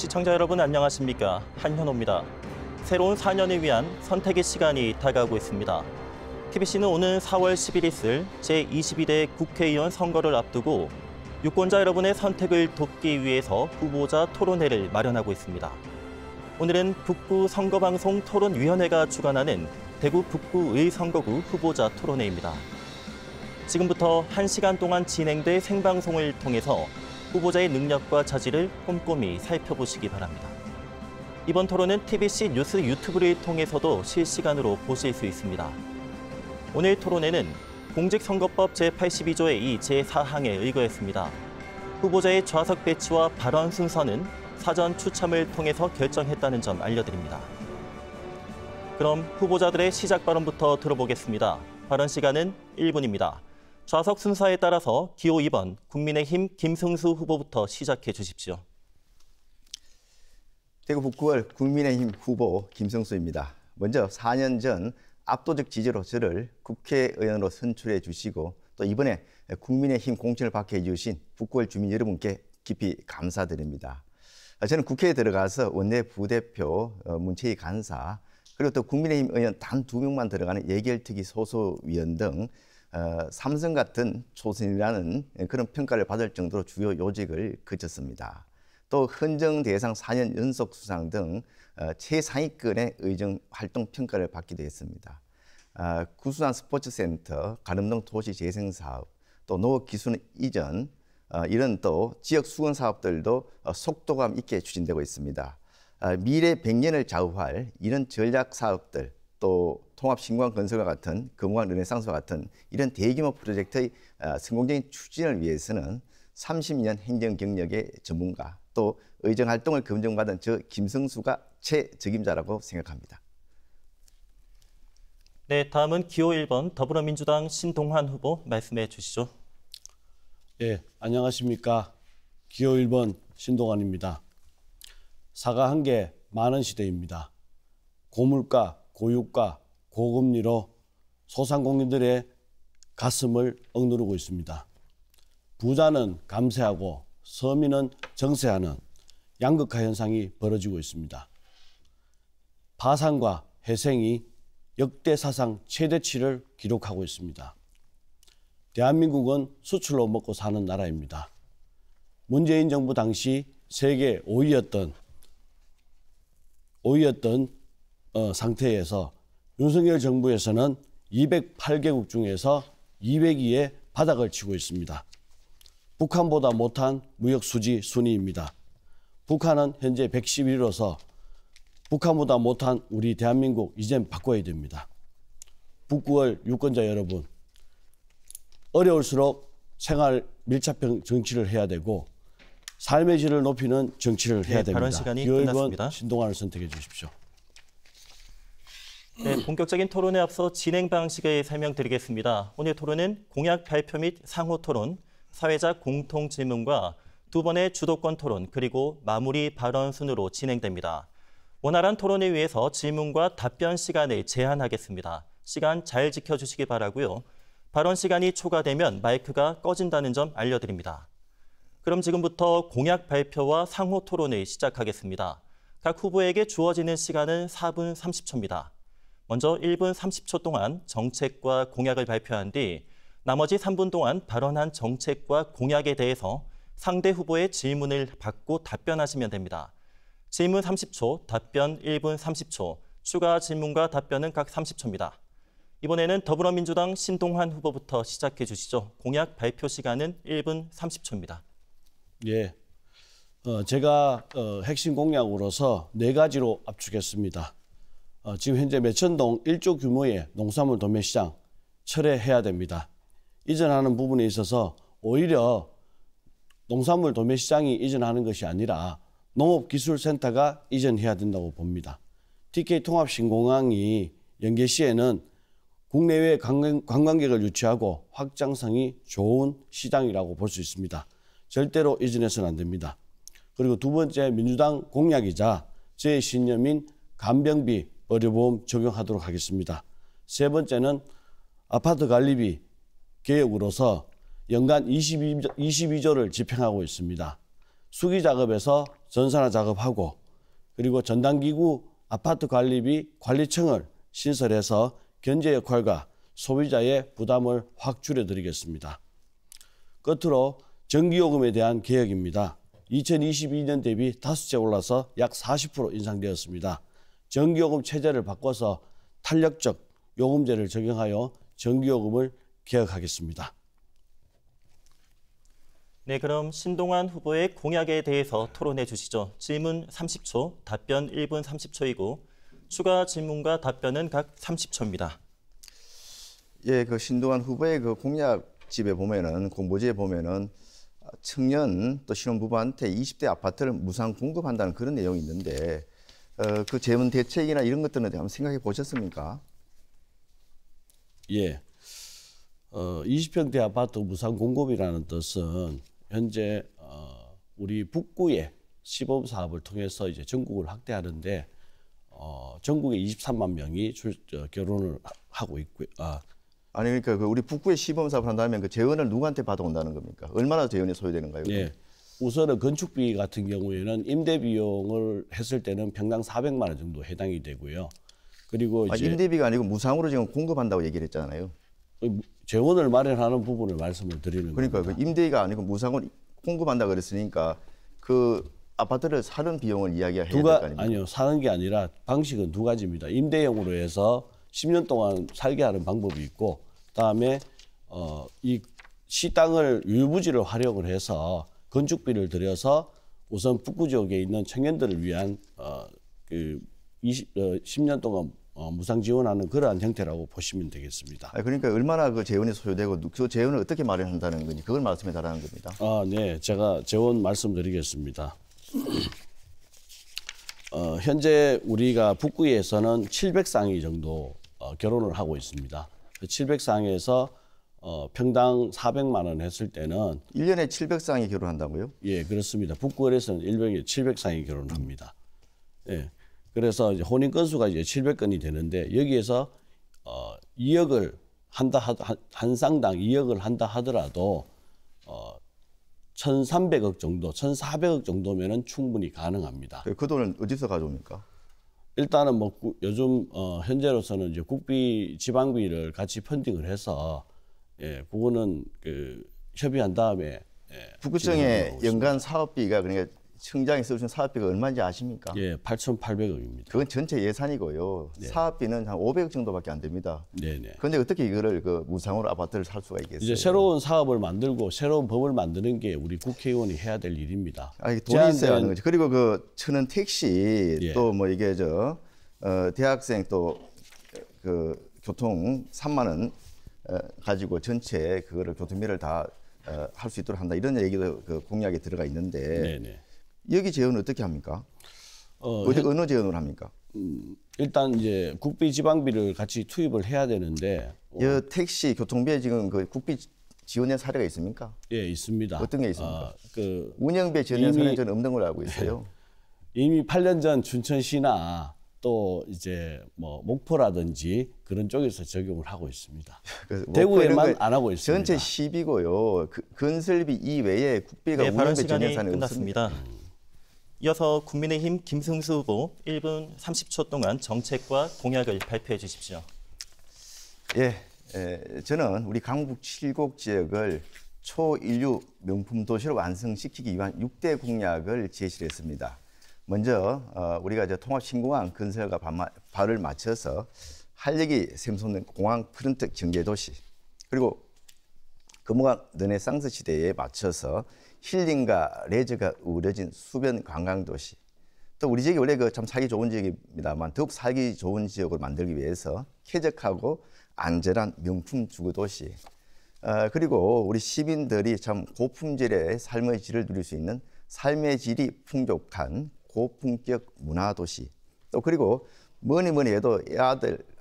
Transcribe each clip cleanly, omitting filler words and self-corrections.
시청자 여러분 안녕하십니까? 한현호입니다. 새로운 4년을 위한 선택의 시간이 다가오고 있습니다. TBC는 오는 4월 10일 있을 제22대 국회의원 선거를 앞두고 유권자 여러분의 선택을 돕기 위해서 후보자 토론회를 마련하고 있습니다. 오늘은 북구 선거방송 토론위원회가 주관하는 대구 북구의 선거구 후보자 토론회입니다. 지금부터 1시간 동안 진행될 생방송을 통해서 후보자의 능력과 자질을 꼼꼼히 살펴보시기 바랍니다. 이번 토론은 TBC 뉴스 유튜브를 통해서도 실시간으로 보실 수 있습니다. 오늘 토론회는 공직선거법 제82조의 2 제4항에 의거했습니다. 후보자의 좌석 배치와 발언 순서는 사전 추첨을 통해서 결정했다는 점 알려드립니다. 그럼 후보자들의 시작 발언부터 들어보겠습니다. 발언 시간은 1분입니다. 좌석 순서에 따라서 기호 2번 국민의힘 김승수 후보부터 시작해 주십시오. 대구 북구을 국민의힘 후보 김승수입니다. 먼저 4년 전 압도적 지지로 저를 국회의원으로 선출해 주시고 또 이번에 국민의힘 공천을 받게 해주신 북구을 주민 여러분께 깊이 감사드립니다. 저는 국회에 들어가서 원내 부대표, 문체위 간사, 그리고 또 국민의힘 의원 단 2명만 들어가는 예결특위 소소위원 등 삼성 같은 초선이라는 그런 평가를 받을 정도로 주요 요직을 거쳤습니다. 또 헌정 대상 4년 연속 수상 등 최상위권의 의정 활동 평가를 받기도 했습니다. 구수산 스포츠센터, 가름동 도시 재생 사업, 또 농업 기술 이전, 이런 또 지역 수건 사업들도 속도감 있게 추진되고 있습니다. 미래 100년을 좌우할 이런 전략 사업들, 또 통합신공항 건설과 같은 금호강 르네상스와 같은 이런 대규모 프로젝트의 성공적인 추진을 위해서는 30년 행정 경력의 전문가, 또 의정 활동을 검증받은 저 김승수가 최적임자라고 생각합니다. 네, 다음은 기호 1번 더불어민주당 신동환 후보 말씀해 주시죠. 네, 안녕하십니까. 기호 1번 신동환입니다. 사과 한 개 많은 시대입니다. 고물가, 고유가, 고금리로 소상공인들의 가슴을 억누르고 있습니다. 부자는 감세하고 서민은 정세하는 양극화 현상이 벌어지고 있습니다. 파산과 회생이 역대 사상 최대치를 기록하고 있습니다. 대한민국은 수출로 먹고 사는 나라입니다. 문재인 정부 당시 세계 5위였던 상태에서 윤석열 정부에서는 208개국 중에서 202에 바닥을 치고 있습니다. 북한보다 못한 무역 수지 순위입니다. 북한은 현재 111위로서 북한보다 못한 우리 대한민국 이젠 바꿔야 됩니다. 북구을 유권자 여러분, 어려울수록 생활 밀착형 정치를 해야 되고 삶의 질을 높이는 정치를 해야 됩니다. 발언 시간이 끝났습니다. 신동환을 선택해 주십시오. 네, 본격적인 토론에 앞서 진행 방식을 설명드리겠습니다. 오늘 토론은 공약 발표 및 상호 토론, 사회자 공통 질문과 두 번의 주도권 토론, 그리고 마무리 발언 순으로 진행됩니다. 원활한 토론을 위해서 질문과 답변 시간을 제한하겠습니다. 시간 잘 지켜주시기 바라고요. 발언 시간이 초과되면 마이크가 꺼진다는 점 알려드립니다. 그럼 지금부터 공약 발표와 상호 토론을 시작하겠습니다. 각 후보에게 주어지는 시간은 4분 30초입니다. 먼저 1분 30초 동안 정책과 공약을 발표한 뒤 나머지 3분 동안 발언한 정책과 공약에 대해서 상대 후보의 질문을 받고 답변하시면 됩니다. 질문 30초, 답변 1분 30초, 추가 질문과 답변은 각 30초입니다. 이번에는 더불어민주당 신동환 후보부터 시작해 주시죠. 공약 발표 시간은 1분 30초입니다. 예, 제가 핵심 공약으로서 4가지로 압축했습니다. 지금 현재 매천동 1조 규모의 농산물 도매시장 철회해야 됩니다. 이전하는 부분에 있어서 오히려 농산물 도매시장이 이전하는 것이 아니라 농업기술센터가 이전해야 된다고 봅니다. TK 통합신공항이 연계 시에는 국내외 관광객을 유치하고 확장성이 좋은 시장이라고 볼 수 있습니다. 절대로 이전해서는 안 됩니다. 그리고 두 번째 민주당 공약이자 제 신념인 간병비 의료보험 적용하도록 하겠습니다. 세 번째는 아파트 관리비 개혁으로서 연간 22조를 집행하고 있습니다. 수기 작업에서 전산화 작업하고 그리고 전담기구 아파트 관리비 관리청을 신설해서 견제 역할과 소비자의 부담을 확 줄여드리겠습니다. 끝으로 전기요금에 대한 개혁입니다. 2022년 대비 5배 올라서 약 40% 인상되었습니다. 전기요금 체제를 바꿔서 탄력적 요금제를 적용하여 전기요금을 개혁하겠습니다. 네, 그럼 신동환 후보의 공약에 대해서 토론해 주시죠. 질문 30초, 답변 1분 30초이고 추가 질문과 답변은 각 30초입니다. 예, 그 신동환 후보의 그 공약집에 보면은 공보지에 보면은 청년 또 신혼부부한테 20대 아파트를 무상 공급한다는 그런 내용이 있는데 그 재원 대책이나 이런 것들은 한번 생각해 보셨습니까? 예. 20평대 아파트 무상 공급이라는 뜻은 현재 우리 북구의 시범 사업을 통해서 이제 전국을 확대하는데 전국에 23만 명이 결혼을 하고 있고요. 아니 그러니까 그 우리 북구에 시범 사업을 한다면 그 재원을 누구한테 받아온다는 겁니까? 얼마나 재원이 소요되는가요? 예. 우선은 건축비 같은 경우에는 임대 비용을 했을 때는 평당 400만 원 정도 해당이 되고요. 그리고 이제 임대비가 아니고 무상으로 지금 공급한다고 얘기를 했잖아요. 재원을 마련하는 부분을 말씀을 드리는 그러니까 겁니다. 그 임대가 아니고 무상으로 공급한다 그랬으니까 그 아파트를 사는 비용을 이야기해야 될 거 아닙니까? 아니요, 사는 게 아니라 방식은 두 가지입니다. 임대형으로 해서 10년 동안 살게 하는 방법이 있고, 그다음에 이 시땅을 유유부지를 활용을 해서 건축비를 들여서 우선 북구 지역에 있는 청년들을 위한 10년 동안 무상 지원하는 그러한 형태라고 보시면 되겠습니다. 그러니까 얼마나 그 재원이 소요되고 그 재원을 어떻게 마련한다는 건지 그걸 말씀해 달라는 겁니다. 네, 제가 재원 말씀드리겠습니다. 현재 우리가 북구에서는 700쌍이 정도 결혼을 하고 있습니다. 700쌍에서 평당 400만 원 했을 때는 1년에 700쌍이 결혼한다고요? 예, 그렇습니다. 북구에서는 1년에 700쌍이 결혼합니다. 예. 그래서 이제 혼인 건수가 이제 700건이 되는데 여기에서 2억을 한 쌍당 2억을 한다 하더라도 1,300억 정도, 1,400억 정도면은 충분히 가능합니다. 그 돈은 어디서 가져옵니까? 일단은 뭐 요즘 현재로서는 이제 국비, 지방비를 같이 펀딩을 해서 예, 그거는 그 협의한 다음에 북구청의 연간 사업비가 그러니까 청장이 써주신 사업비가 얼마인지 아십니까? 예, 8,800억입니다. 그건 전체 예산이고요. 네. 사업비는 한 500억 정도밖에 안 됩니다. 네네. 그런데 어떻게 이거를 그 무상으로 아파트를 살 수가 있겠어요? 이제 새로운 사업을 만들고 새로운 법을 만드는 게 우리 국회의원이 해야 될 일입니다. 아니, 돈이 있어야 하는 거죠. 그리고 그 천원 택시 예. 또 뭐 이게 대학생 또 그 교통 3만 원 가지고 전체 그거를 교통비를 다 할 수 있도록 한다 이런 얘기도 그 공약에 들어가 있는데 네네. 여기 재원은 어떻게 합니까? 어느 재원으로 합니까? 일단 이제 국비 지방비를 같이 투입을 해야 되는데 이 택시 교통비에 지금 그 국비 지원된 사례가 있습니까? 예, 있습니다. 어떤 게 있습니까? 그 운영비에 지원된 이미- 사례는 저는 없는 걸로 알고 있어요. 이미 8년 전 춘천시나 또 이제 뭐 목포라든지 그런 쪽에서 적용을 하고 있습니다. 그래서 뭐 대구에만 이런 거 안 하고 있습니다. 전체 시비고요. 그 건설비 이외에 국비가 네, 발언 운영비 지원 시간이 예산이 없습니다. 끝났습니다. 이어서 국민의힘 김승수 후보 1분 30초 동안 정책과 공약을 발표해 주십시오. 예, 저는 우리 강북 7곡 지역을 초인류 명품 도시로 완성시키기 위한 6대 공약을 제시를 했습니다. 먼저 우리가 이제 통합신공항 건설과 발을 맞춰서 활력이 샘솟는 공항 프런트 경제도시, 그리고 금호강 르네상스 시대에 맞춰서 힐링과 레저가 우려진 수변 관광도시, 또 우리 지역이 원래 그 참 살기 좋은 지역입니다만 더욱 살기 좋은 지역을 만들기 위해서 쾌적하고 안전한 명품 주거도시, 그리고 우리 시민들이 참 고품질의 삶의 질을 누릴 수 있는 삶의 질이 풍족한 고품격 문화도시, 또 그리고 뭐니 해도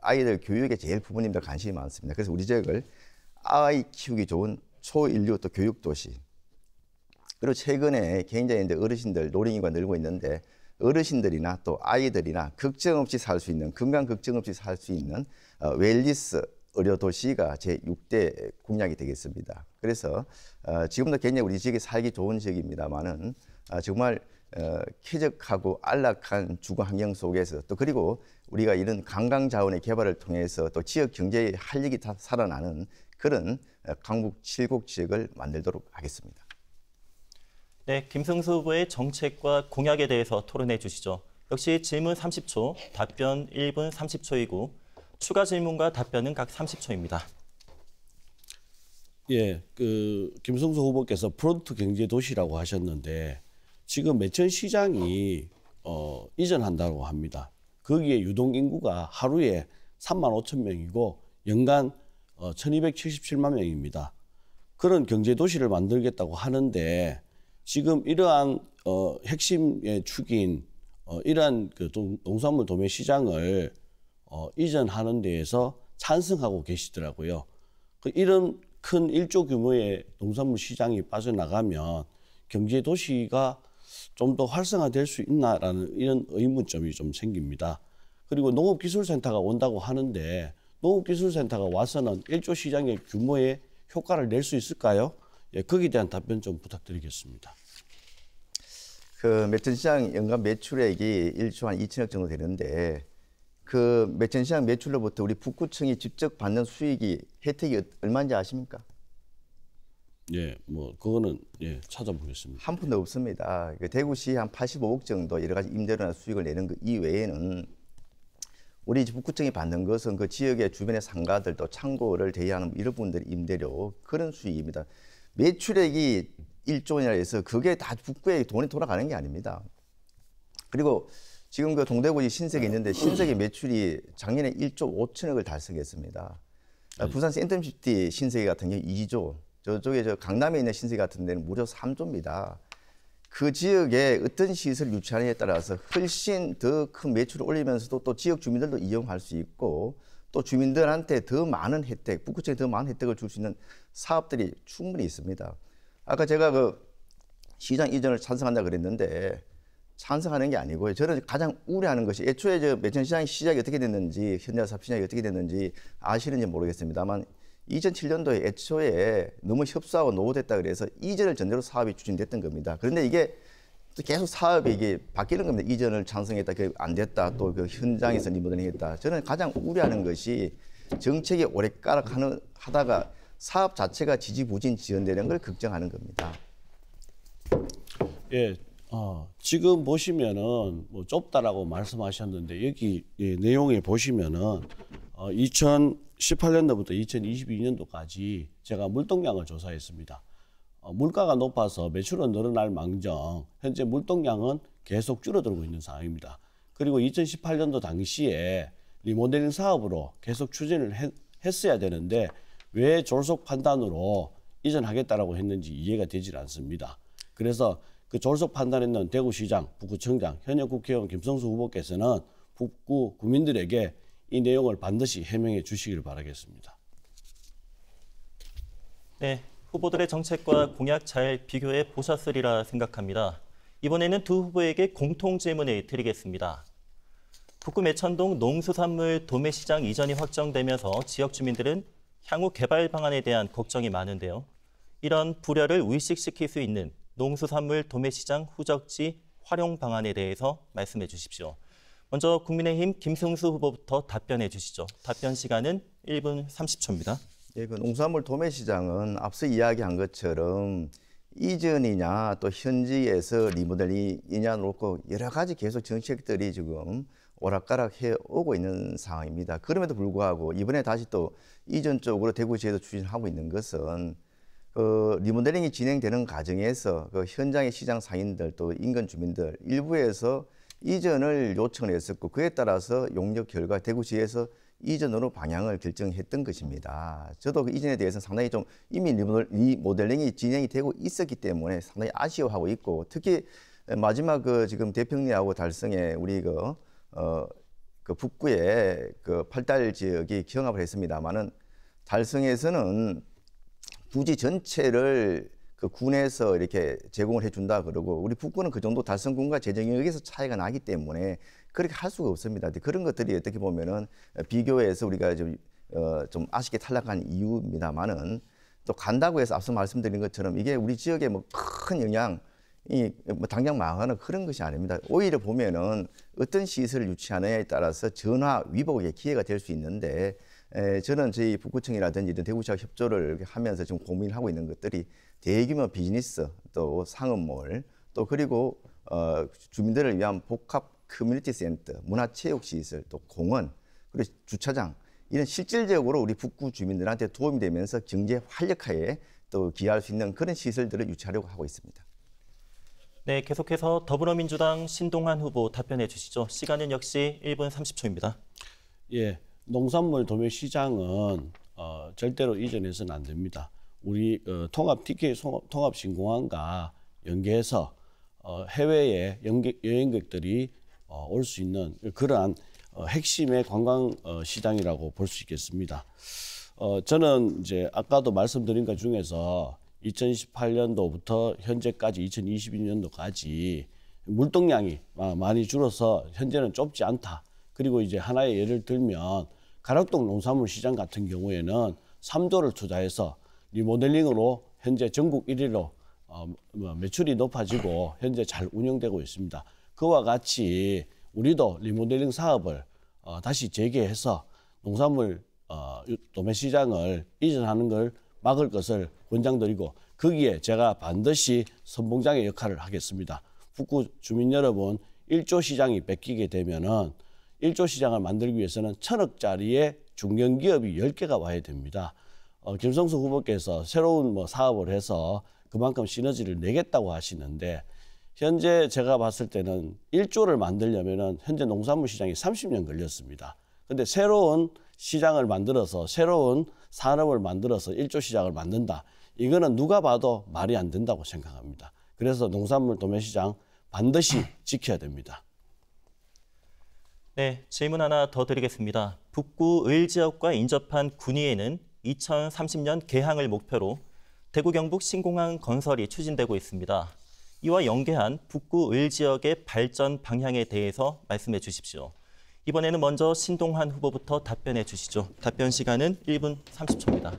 아이들 교육에 제일 부모님들 관심이 많습니다. 그래서 우리 지역을 아이 키우기 좋은 초인류 또 교육도시, 그리고 최근에 굉장히 이제 어르신들 노령인구가 늘고 있는데 어르신들이나 또 아이들이나 걱정 없이 살 수 있는, 건강 걱정 없이 살 수 있는 웰니스 의료 도시가 제 6대 공약이 되겠습니다. 그래서 지금도 굉장히 우리 지역이 살기 좋은 지역입니다만은 정말 쾌적하고 안락한 주거 환경 속에서 또 그리고 우리가 이런 관광 자원의 개발을 통해서 또 지역 경제의 활력이 다 살아나는 그런 강북 7곡 지역을 만들도록 하겠습니다. 네, 김승수 후보의 정책과 공약에 대해서 토론해 주시죠. 역시 질문 30초, 답변 1분 30초이고 추가 질문과 답변은 각 30초입니다. 예, 김승수 후보께서 프론트 경제 도시라고 하셨는데 지금 매천시장이 이전한다고 합니다. 거기에 유동 인구가 하루에 3만 5천 명이고 연간 1,277만 명입니다. 그런 경제 도시를 만들겠다고 하는데 지금 이러한 핵심의 축인 이러한 농산물 도매 시장을 이전하는 데에서 찬성하고 계시더라고요. 이런 큰 1조 규모의 농산물 시장이 빠져나가면 경제 도시가 좀 더 활성화될 수 있나라는 이런 의문점이 좀 생깁니다. 그리고 농업기술센터가 온다고 하는데 농업기술센터가 와서는 1조 시장의 규모의 효과를 낼 수 있을까요? 예, 거기에 대한 답변 좀 부탁드리겠습니다. 그 매천시장 연간 매출액이 1조 한 2천억 정도 되는데 그 매천시장 매출로부터 우리 북구청이 직접 받는 수익이 혜택이 얼마인지 아십니까? 예, 뭐 그거는 예 찾아보겠습니다. 한 푼도 없습니다. 대구시 한 85억 정도 여러 가지 임대료나 수익을 내는 그 이외에는 우리 북구청이 받는 것은 그 지역의 주변의 상가들 또 창고를 대여하는 이런 분들의 임대료 그런 수익입니다. 매출액이 1조 원이라 해서 그게 다 북구에 돈이 돌아가는 게 아닙니다. 그리고 지금 그 동대구지 신세계 있는데 신세계 매출이 작년에 1조 5천억을 달성했습니다. 부산 센텀시티 신세계 같은 경우 2조, 저쪽에 강남에 있는 신세계 같은 데는 무려 3조입니다. 그 지역에 어떤 시설을 유치하느냐에 따라서 훨씬 더 큰 매출을 올리면서도 또 지역 주민들도 이용할 수 있고 또 주민들한테 더 많은 혜택, 북구청에 더 많은 혜택을 줄 수 있는 사업들이 충분히 있습니다. 아까 제가 그 시장 이전을 찬성한다 그랬는데 찬성하는 게 아니고요. 저는 가장 우려하는 것이 애초에 저 매천시장의 시작이 어떻게 됐는지 현대사업 시장이 어떻게 됐는지 아시는지 모르겠습니다만 2007년도에 애초에 너무 협소하고 노후됐다 그래서 이전을 전제로 사업이 추진됐던 겁니다. 그런데 이게 계속 사업이 이게 바뀌는 겁니다. 이전을 찬성했다, 그게 안 됐다, 또 그 현장에서 리모델링했다. 저는 가장 우려하는 것이 정책이 오래가락하다가 사업 자체가 지지부진 지연되는 걸 걱정하는 겁니다. 예, 지금 보시면은 뭐 좁다라고 말씀하셨는데 여기 예, 내용에 보시면은 2018년도부터 2022년도까지 제가 물동량을 조사했습니다. 물가가 높아서 매출은 늘어날 망정 현재 물동량은 계속 줄어들고 있는 상황입니다. 그리고 2018년도 당시에 리모델링 사업으로 계속 추진을 했어야 되는데 왜 졸속 판단으로 이전하겠다라고 했는지 이해가 되질 않습니다. 그래서 그 졸속 판단했는 대구시장, 북구청장, 현역 국회의원 김성수 후보께서는 북구 구민들에게 이 내용을 반드시 해명해 주시길 바라겠습니다. 네, 후보들의 정책과 공약 잘 비교해 보셨으리라 생각합니다. 이번에는 두 후보에게 공통 질문을 드리겠습니다. 북구 매천동 농수산물 도매시장 이전이 확정되면서 지역 주민들은 향후 개발 방안에 대한 걱정이 많은데요. 이런 불여를 의식시킬 수 있는 농수산물 도매시장 후적지 활용 방안에 대해서 말씀해 주십시오. 먼저 국민의힘 김승수 후보부터 답변해 주시죠. 답변 시간은 1분 30초입니다. 예, 그 농수산물 도매시장은 앞서 이야기한 것처럼 이전이냐 또 현지에서 리모델링이냐 놓고 여러 가지 계속 정책들이 지금 오락가락해 오고 있는 상황입니다. 그럼에도 불구하고 이번에 다시 또 이전 쪽으로 대구시에서 추진하고 있는 것은 리모델링이 진행되는 과정에서 그 현장의 시장 상인들 또 인근 주민들 일부에서 이전을 요청을 했었고 그에 따라서 용역 결과 대구시에서 이전으로 방향을 결정했던 것입니다. 저도 그 이전에 대해서는 상당히 좀 이미 리모델링이 진행이 되고 있었기 때문에 상당히 아쉬워하고 있고 특히 마지막 그 지금 대평리하고 달성에 우리 그 북구에 그 팔달 지역이 경합을 했습니다만은 달성에서는 부지 전체를 그 군에서 이렇게 제공을 해준다 그러고 우리 북구는 그 정도 달성군과 재정 영역에서 차이가 나기 때문에 그렇게 할 수가 없습니다. 그런 것들이 어떻게 보면은 비교해서 우리가 좀 좀 아쉽게 탈락한 이유입니다만은 또 간다고 해서 앞서 말씀드린 것처럼 이게 우리 지역에 뭐 큰 영향이 뭐 당장 망하는 그런 것이 아닙니다. 오히려 보면은 어떤 시설을 유치하느냐에 따라서 전화 위복의 기회가 될 수 있는데 저는 저희 북구청이라든지 이런 대구시와 협조를 하면서 지금 고민하고 있는 것들이 대규모 비즈니스 또 상업몰 또 그리고 주민들을 위한 복합 커뮤니티 센터, 문화체육시설, 또 공원, 그리고 주차장 이런 실질적으로 우리 북구 주민들한테 도움이 되면서 경제 활력화에 또 기여할 수 있는 그런 시설들을 유치하려고 하고 있습니다. 네, 계속해서 더불어민주당 신동환 후보 답변해 주시죠. 시간은 역시 1분 30초입니다. 예, 농산물 도매시장은 절대로 이전해서는 안 됩니다. 우리 통합 TK 통합 신공항과 연계해서 해외에 여행객들이 올 수 있는 그러한 핵심의 관광 시장이라고 볼 수 있겠습니다. 저는 이제 아까도 말씀드린 것 중에서 2018년도부터 현재까지 2022년도까지 물동량이 많이 줄어서 현재는 좁지 않다. 그리고 이제 하나의 예를 들면 가락동 농산물 시장 같은 경우에는 3조를 투자해서 리모델링으로 현재 전국 1위로 매출이 높아지고 현재 잘 운영되고 있습니다. 그와 같이 우리도 리모델링 사업을 다시 재개해서 농산물 도매시장을 이전하는 걸 막을 것을 권장드리고 거기에 제가 반드시 선봉장의 역할을 하겠습니다. 북구 주민 여러분, 1조 시장이 뺏기게 되면은 1조 시장을 만들기 위해서는 1,000억짜리의 중견기업이 10개가 와야 됩니다. 김성수 후보께서 새로운 사업을 해서 그만큼 시너지를 내겠다고 하시는데 현재 제가 봤을 때는 1조를 만들려면은 현재 농산물 시장이 30년 걸렸습니다. 근데 새로운 시장을 만들어서 새로운 산업을 만들어서 1조 시장을 만든다. 이거는 누가 봐도 말이 안 된다고 생각합니다. 그래서 농산물 도매시장 반드시 지켜야 됩니다. 네, 질문 하나 더 드리겠습니다. 북구 을 지역과 인접한 군위에는 2030년 개항을 목표로 대구 경북 신공항 건설이 추진되고 있습니다. 이와 연계한 북구 을 지역의 발전 방향에 대해서 말씀해 주십시오. 이번에는 먼저 신동환 후보부터 답변해 주시죠. 답변 시간은 1분 30초입니다.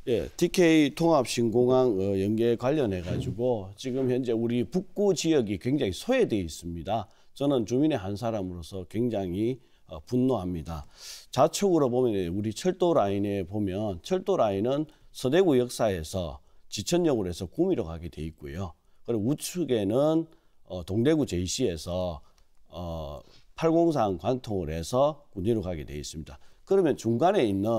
예, TK 통합 신공항 연계 관련해 가지고 지금 현재 우리 북구 지역이 굉장히 소외되어 있습니다. 저는 주민의 한 사람으로서 굉장히 분노합니다. 좌측으로 보면 우리 철도 라인에 보면 철도 라인은 서대구 역사에서 지천역으로 해서 구미로 가게 돼 있고요. 그리고 우측에는 동대구 JC에서 803 관통을 해서 군위로 가게 돼 있습니다. 그러면 중간에 있는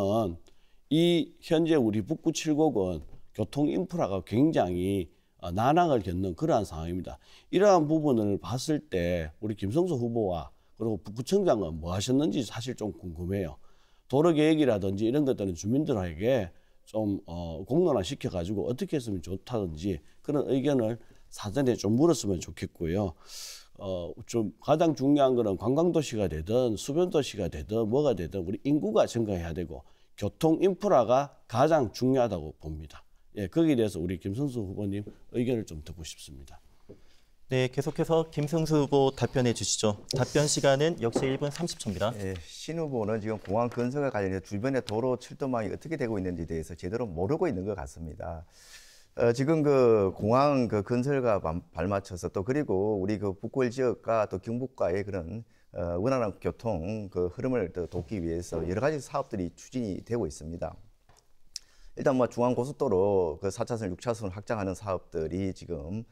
이 현재 우리 북구 7곡은 교통 인프라가 굉장히 난항을 겪는 그러한 상황입니다. 이러한 부분을 봤을 때 우리 김성수 후보와 그리고 북구청장은 뭐 하셨는지 사실 좀 궁금해요. 도로 계획이라든지 이런 것들은 주민들에게 좀 공론화 시켜가지고 어떻게 했으면 좋다든지 그런 의견을 사전에 좀 물었으면 좋겠고요. 좀 가장 중요한 거는 관광도시가 되든 수변도시가 되든 뭐가 되든 우리 인구가 증가해야 되고 교통 인프라가 가장 중요하다고 봅니다. 예, 거기에 대해서 우리 김성수 후보님 의견을 좀 듣고 싶습니다. 네, 계속해서 김성수 후보 답변해 주시죠. 답변 시간은 역시 1분 30초입니다. 예, 신 후보는 지금 공항 건설과 관련해서 주변의 도로 철도망이 어떻게 되고 있는지에 대해서 제대로 모르고 있는 것 같습니다. 지금 그 공항 그 건설과 발맞춰서 또 그리고 우리 그 북구 지역과 또 경북과의 그런 원활한 교통 그 흐름을 더 돕기 위해서 여러 가지 사업들이 추진이 되고 있습니다. 일단 뭐 중앙고속도로 그 4차선, 6차선을 확장하는 사업들이 지금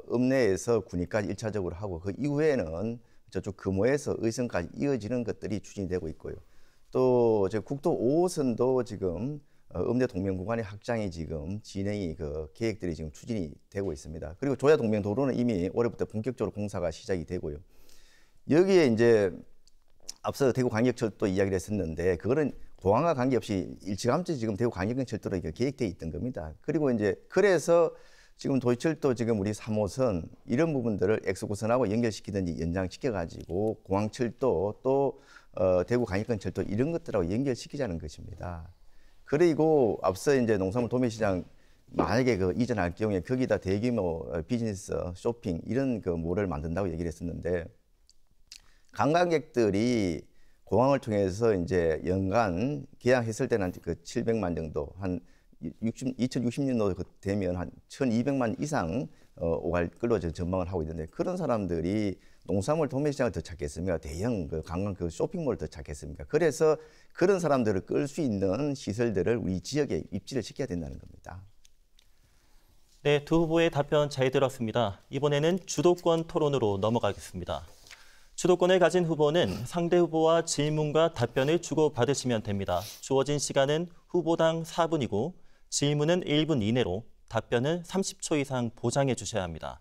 읍내에서 군위까지 1차적으로 하고 그 이후에는 저쪽 금호에서 의성까지 이어지는 것들이 추진이 되고 있고요. 또 국도 5호선도 지금 읍내 동면 구간의 확장이 지금 진행이 그 계획들이 지금 추진이 되고 있습니다. 그리고 조야 동면 도로는 이미 올해부터 본격적으로 공사가 시작이 되고요. 여기에 이제 앞서 대구 광역철도 이야기를 했었는데 그거는 공항과 관계없이 일찌감치 지금 대구 광역철도로 계획되어 있던 겁니다. 그리고 이제 그래서 지금 도시철도 지금 우리 3호선 이런 부분들을 엑스고선하고 연결시키든지 연장시켜가지고 공항철도 또 대구 광역철도 이런 것들하고 연결시키자는 것입니다. 그리고 앞서 이제 농산물 도매시장 만약에 그 이전할 경우에 거기다 대규모 비즈니스 쇼핑 이런 그 몰을 만든다고 얘기를 했었는데 관광객들이 공항을 통해서 이제 연간 개항했을 때는 그 700만 정도, 한 2060년도 되면 한 1,200만 이상 오갈 걸로 전망을 하고 있는데, 그런 사람들이 농산물 도매시장을 더 찾겠습니까? 대형 그 관광 그 쇼핑몰을 더 찾겠습니까? 그래서 그런 사람들을 끌 수 있는 시설들을 우리 지역에 입지를 시켜야 된다는 겁니다. 네, 두 후보의 답변 잘 들었습니다. 이번에는 주도권 토론으로 넘어가겠습니다. 주도권을 가진 후보는 상대 후보와 질문과 답변을 주고받으시면 됩니다. 주어진 시간은 후보당 4분이고 질문은 1분 이내로, 답변은 30초 이상 보장해 주셔야 합니다.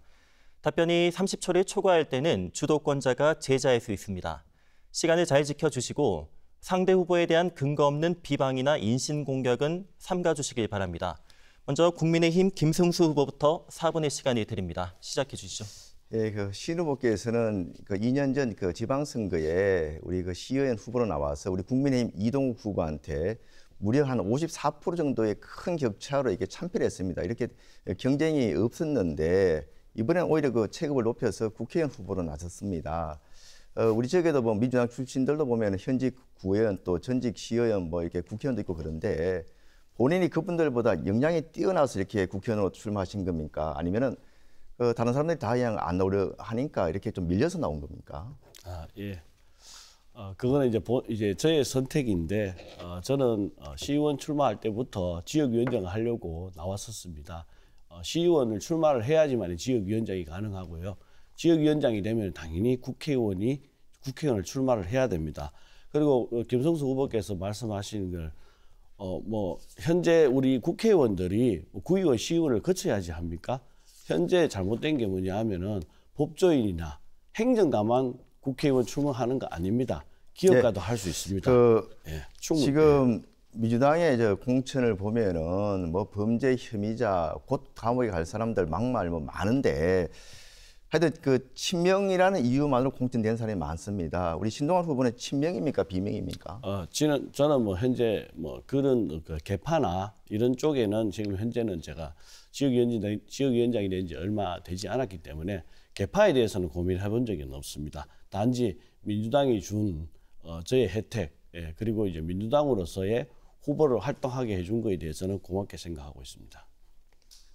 답변이 30초를 초과할 때는 주도권자가 제지할 수 있습니다. 시간을 잘 지켜주시고 상대 후보에 대한 근거 없는 비방이나 인신공격은 삼가주시길 바랍니다. 먼저 국민의힘 김승수 후보부터 4분의 시간을 드립니다. 시작해 주시죠. 예, 그 신 후보께서는 그 2년 전 그 지방선거에 우리 그 시의원 후보로 나와서 우리 국민의힘 이동욱 후보한테 무려 한 54% 정도의 큰 격차로 이렇게 참패했습니다. 이렇게 경쟁이 없었는데 이번엔 오히려 그 체급을 높여서 국회의원 후보로 나섰습니다. 우리 지역에도 뭐 민주당 출신들도 보면 현직 구의원 또 전직 시의원 뭐 이렇게 국회의원도 있고 그런데 본인이 그분들보다 역량이 뛰어나서 이렇게 국회의원으로 출마하신 겁니까? 아니면은 다른 사람들이 다 그냥 안 나오려 하니까 이렇게 좀 밀려서 나온 겁니까? 아, 예. 그거는 이제 저의 선택인데 저는 시의원 출마할 때부터 지역위원장을 하려고 나왔었습니다. 시의원을 출마를 해야지만 지역위원장이 가능하고요. 지역위원장이 되면 당연히 국회의원을 출마를 해야 됩니다. 그리고 김성수 후보께서 말씀하시는 걸 뭐 현재 우리 국회의원들이 구의원, 시의원을 거쳐야지 합니까? 현재 잘못된 게 뭐냐 하면은 법조인이나 행정가만 국회의원 출마하는 거 아닙니다. 기업가도 할 수 있습니다. 충분히. 지금 민주당의 공천을 보면은 뭐 범죄 혐의자, 곧 감옥에 갈 사람들 막말 뭐 많은데 하여튼 그 친명이라는 이유만으로 공천된 사람이 많습니다. 우리 신동환 후보는 친명입니까, 비명입니까? 저는 뭐 현재 뭐 그런 그 개파나 이런 쪽에는 지금 현재는 제가 지역위원장이 된 지 얼마 되지 않았기 때문에 개파에 대해서는 고민해 본 적은 없습니다. 단지 민주당이 준 저의 혜택, 그리고 이제 민주당으로서의 후보를 활동하게 해준 거에 대해서는 고맙게 생각하고 있습니다.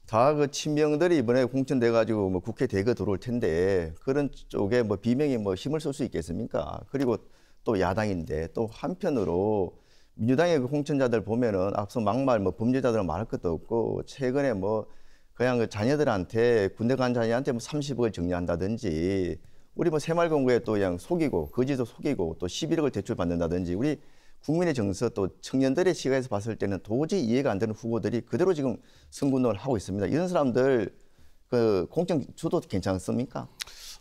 다 그 친명들이 이번에 공천돼 가지고 뭐 국회 대거 들어올 텐데 그런 쪽에 뭐 비명이 뭐 힘을 쓸 수 있겠습니까? 그리고 또 야당인데 또 한편으로 민주당의 그 공천자들 보면은 앞서 막말 뭐 범죄자들은 말할 것도 없고 최근에 뭐 그냥 그 자녀들한테 군대 간 자녀한테 뭐 30억을 정리한다든지 우리 뭐 새마을금고에 또 그냥 속이고 거지도 속이고 또 11억을 대출 받는다든지 우리 국민의 정서 또 청년들의 시각에서 봤을 때는 도저히 이해가 안 되는 후보들이 그대로 지금 선거운동을 하고 있습니다. 이런 사람들 그 공천 줘도 괜찮습니까?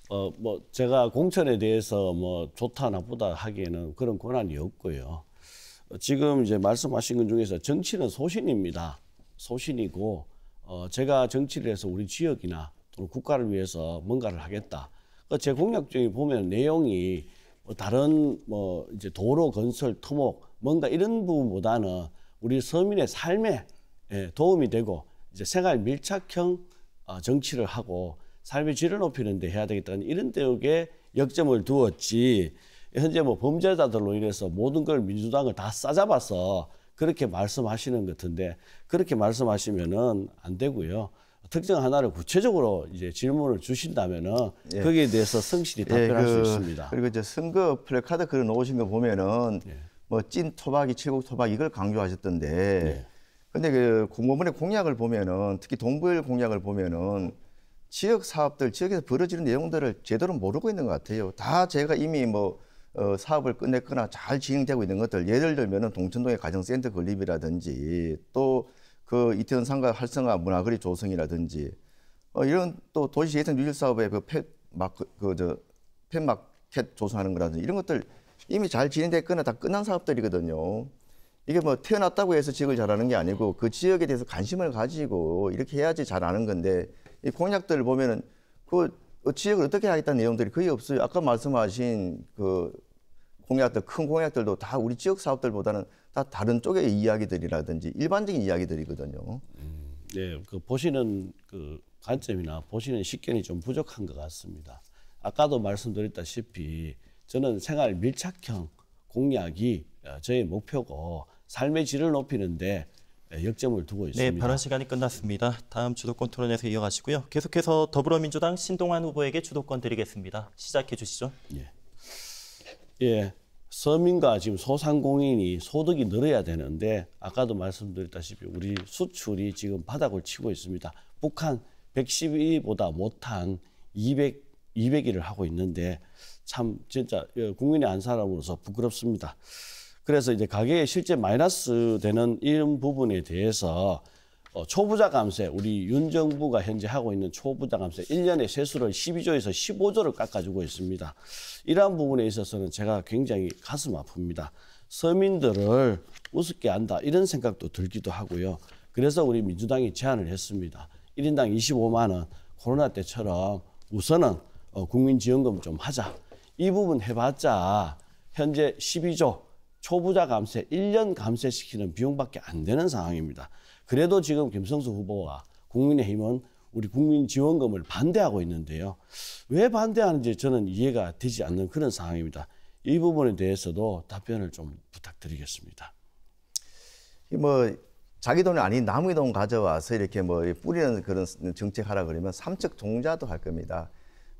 뭐 제가 공천에 대해서 뭐 좋다 나쁘다 하기에는 그런 권한이 없고요. 지금 이제 말씀하신 것 중에서 정치는 소신입니다. 소신이고 제가 정치를 해서 우리 지역이나 또는 국가를 위해서 뭔가를 하겠다. 제 공약 중에 보면 내용이 다른 뭐 이제 도로 건설, 토목 뭔가 이런 부분보다는 우리 서민의 삶에 도움이 되고 이제 생활 밀착형 정치를 하고 삶의 질을 높이는 데 해야 되겠다는 이런 데에 역점을 두었지. 현재 뭐 범죄자들로 인해서 모든 걸 민주당을 다 싸잡아서 그렇게 말씀하시는 것 같은데 그렇게 말씀하시면은 안 되고요. 특정 하나를 구체적으로 이제 질문을 주신다면은 거기에 대해서 성실히 답변할 수 있습니다. 그리고 이제 선거 플래카드 그려 놓으신 거 보면은 뭐 찐 토박이, 칠곡 토박 이걸 강조하셨던데 근데 그 공무원의 공약을 보면은 특히 동부일 공약을 보면은 지역 사업들, 지역에서 벌어지는 내용들을 제대로 모르고 있는 것 같아요. 다 제가 이미 뭐 사업을 끝냈거나 잘 진행되고 있는 것들 예를 들면은 동천동의 가정센터 건립이라든지 또 그 이태원 상가 활성화 문화거리 조성이라든지 이런 또 도시재생 유질 사업의 그 펫마켓 조성하는 거라든지 이런 것들 이미 잘 진행됐거나 다 끝난 사업들이거든요. 이게 뭐 태어났다고 해서 지역을 잘하는 게 아니고 그 지역에 대해서 관심을 가지고 이렇게 해야지 잘하는 건데 이 공약들을 보면은 그 지역을 어떻게 하겠다는 내용들이 거의 없어요. 아까 말씀하신 그 공약들, 큰 공약들도 다 우리 지역 사업들보다는 다 다른 쪽의 이야기들이라든지 일반적인 이야기들이거든요. 네, 그 보시는 그 관점이나 보시는 식견이 좀 부족한 것 같습니다. 아까도 말씀드렸다시피 저는 생활 밀착형 공약이 저의 목표고 삶의 질을 높이는데 역점을 두고 있습니다. 네, 발언 시간이 끝났습니다. 다음 주도권 토론에서 이어가시고요. 계속해서 더불어민주당 신동환 후보에게 주도권 드리겠습니다. 시작해 주시죠. 예, 서민과 지금 소상공인이 소득이 늘어야 되는데 아까도 말씀드렸다시피 우리 수출이 지금 바닥을 치고 있습니다. 북한 112보다 못한 200일을 하고 있는데 참 진짜 국민의 한 사람으로서 부끄럽습니다. 그래서 이제 가계에 실제 마이너스 되는 이런 부분에 대해서 초부자 감세, 우리 윤 정부가 현재 하고 있는 초부자 감세 1년에 세수를 12조에서 15조를 깎아주고 있습니다. 이러한 부분에 있어서는 제가 굉장히 가슴 아픕니다. 서민들을 우습게 한다 이런 생각도 들기도 하고요. 그래서 우리 민주당이 제안을 했습니다. 1인당 25만 원 코로나 때처럼 우선은 국민지원금 좀 하자. 이 부분 해봤자 현재 12조 초부자 감세 1년 감세시키는 비용밖에 안 되는 상황입니다. 그래도 지금 김성수 후보와 국민의힘은 우리 국민지원금을 반대하고 있는데요. 왜 반대하는지 저는 이해가 되지 않는 그런 상황입니다. 이 부분에 대해서도 답변을 좀 부탁드리겠습니다. 뭐 자기 돈이 아닌 남의 돈 가져와서 이렇게 뭐 뿌리는 그런 정책하라 그러면 삼척 동자도 할 겁니다.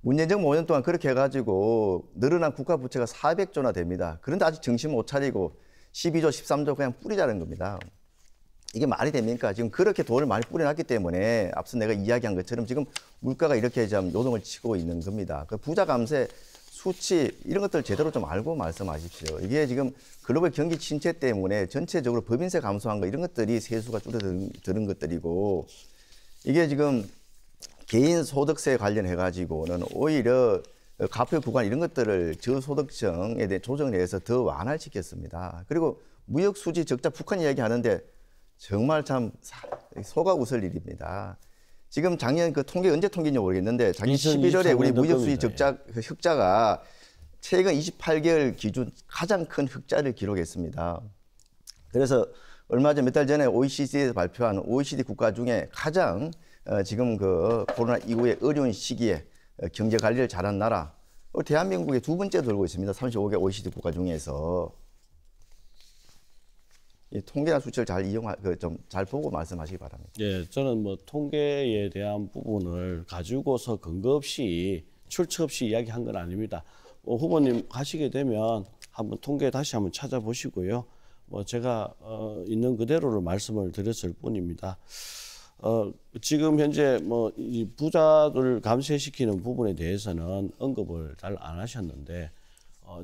문재인 정부 5년 동안 그렇게 해가지고 늘어난 국가 부채가 400조나 됩니다. 그런데 아직 정신 못 차리고 12조, 13조 그냥 뿌리자는 겁니다. 이게 말이 됩니까? 지금 그렇게 돈을 많이 뿌려놨기 때문에 앞서 내가 이야기한 것처럼 지금 물가가 이렇게 좀 요동을 치고 있는 겁니다. 그 부자 감세, 수치 이런 것들 제대로 좀 알고 말씀하십시오. 이게 지금 글로벌 경기 침체 때문에 전체적으로 법인세 감소한 거 이런 것들이 세수가 줄어드는 것들이고 이게 지금 개인 소득세 관련해 가지고는 오히려 가표 구간 이런 것들을 저소득층에 대해 조정을 해서 더 완화시켰습니다. 그리고 무역 수지 적자 북한 이야기 하는데 정말 참 소가 웃을 일입니다. 지금 작년 그 통계 언제 통계인지 모르겠는데 작년 12월에 우리 무역 수지 적자 흑자가 최근 28개월 기준 가장 큰 흑자를 기록했습니다. 그래서 얼마 전 몇 달 전에 OECD에서 발표한 OECD 국가 중에 가장 지금 그 코로나 이후에 어려운 시기에 경제 관리를 잘한 나라 대한민국에 두 번째 들고 있습니다. 35개 OECD 국가 중에서 이 통계나 수치를 잘 좀 잘 보고 말씀하시기 바랍니다. 예, 저는 뭐 통계에 대한 부분을 가지고서 근거 없이 출처 없이 이야기한 건 아닙니다. 후보님 가시게 되면 한번 통계 다시 한번 찾아보시고요. 뭐 제가 있는 그대로를 말씀을 드렸을 뿐입니다. 지금 현재 뭐 이 부자들 감세시키는 부분에 대해서는 언급을 잘 안 하셨는데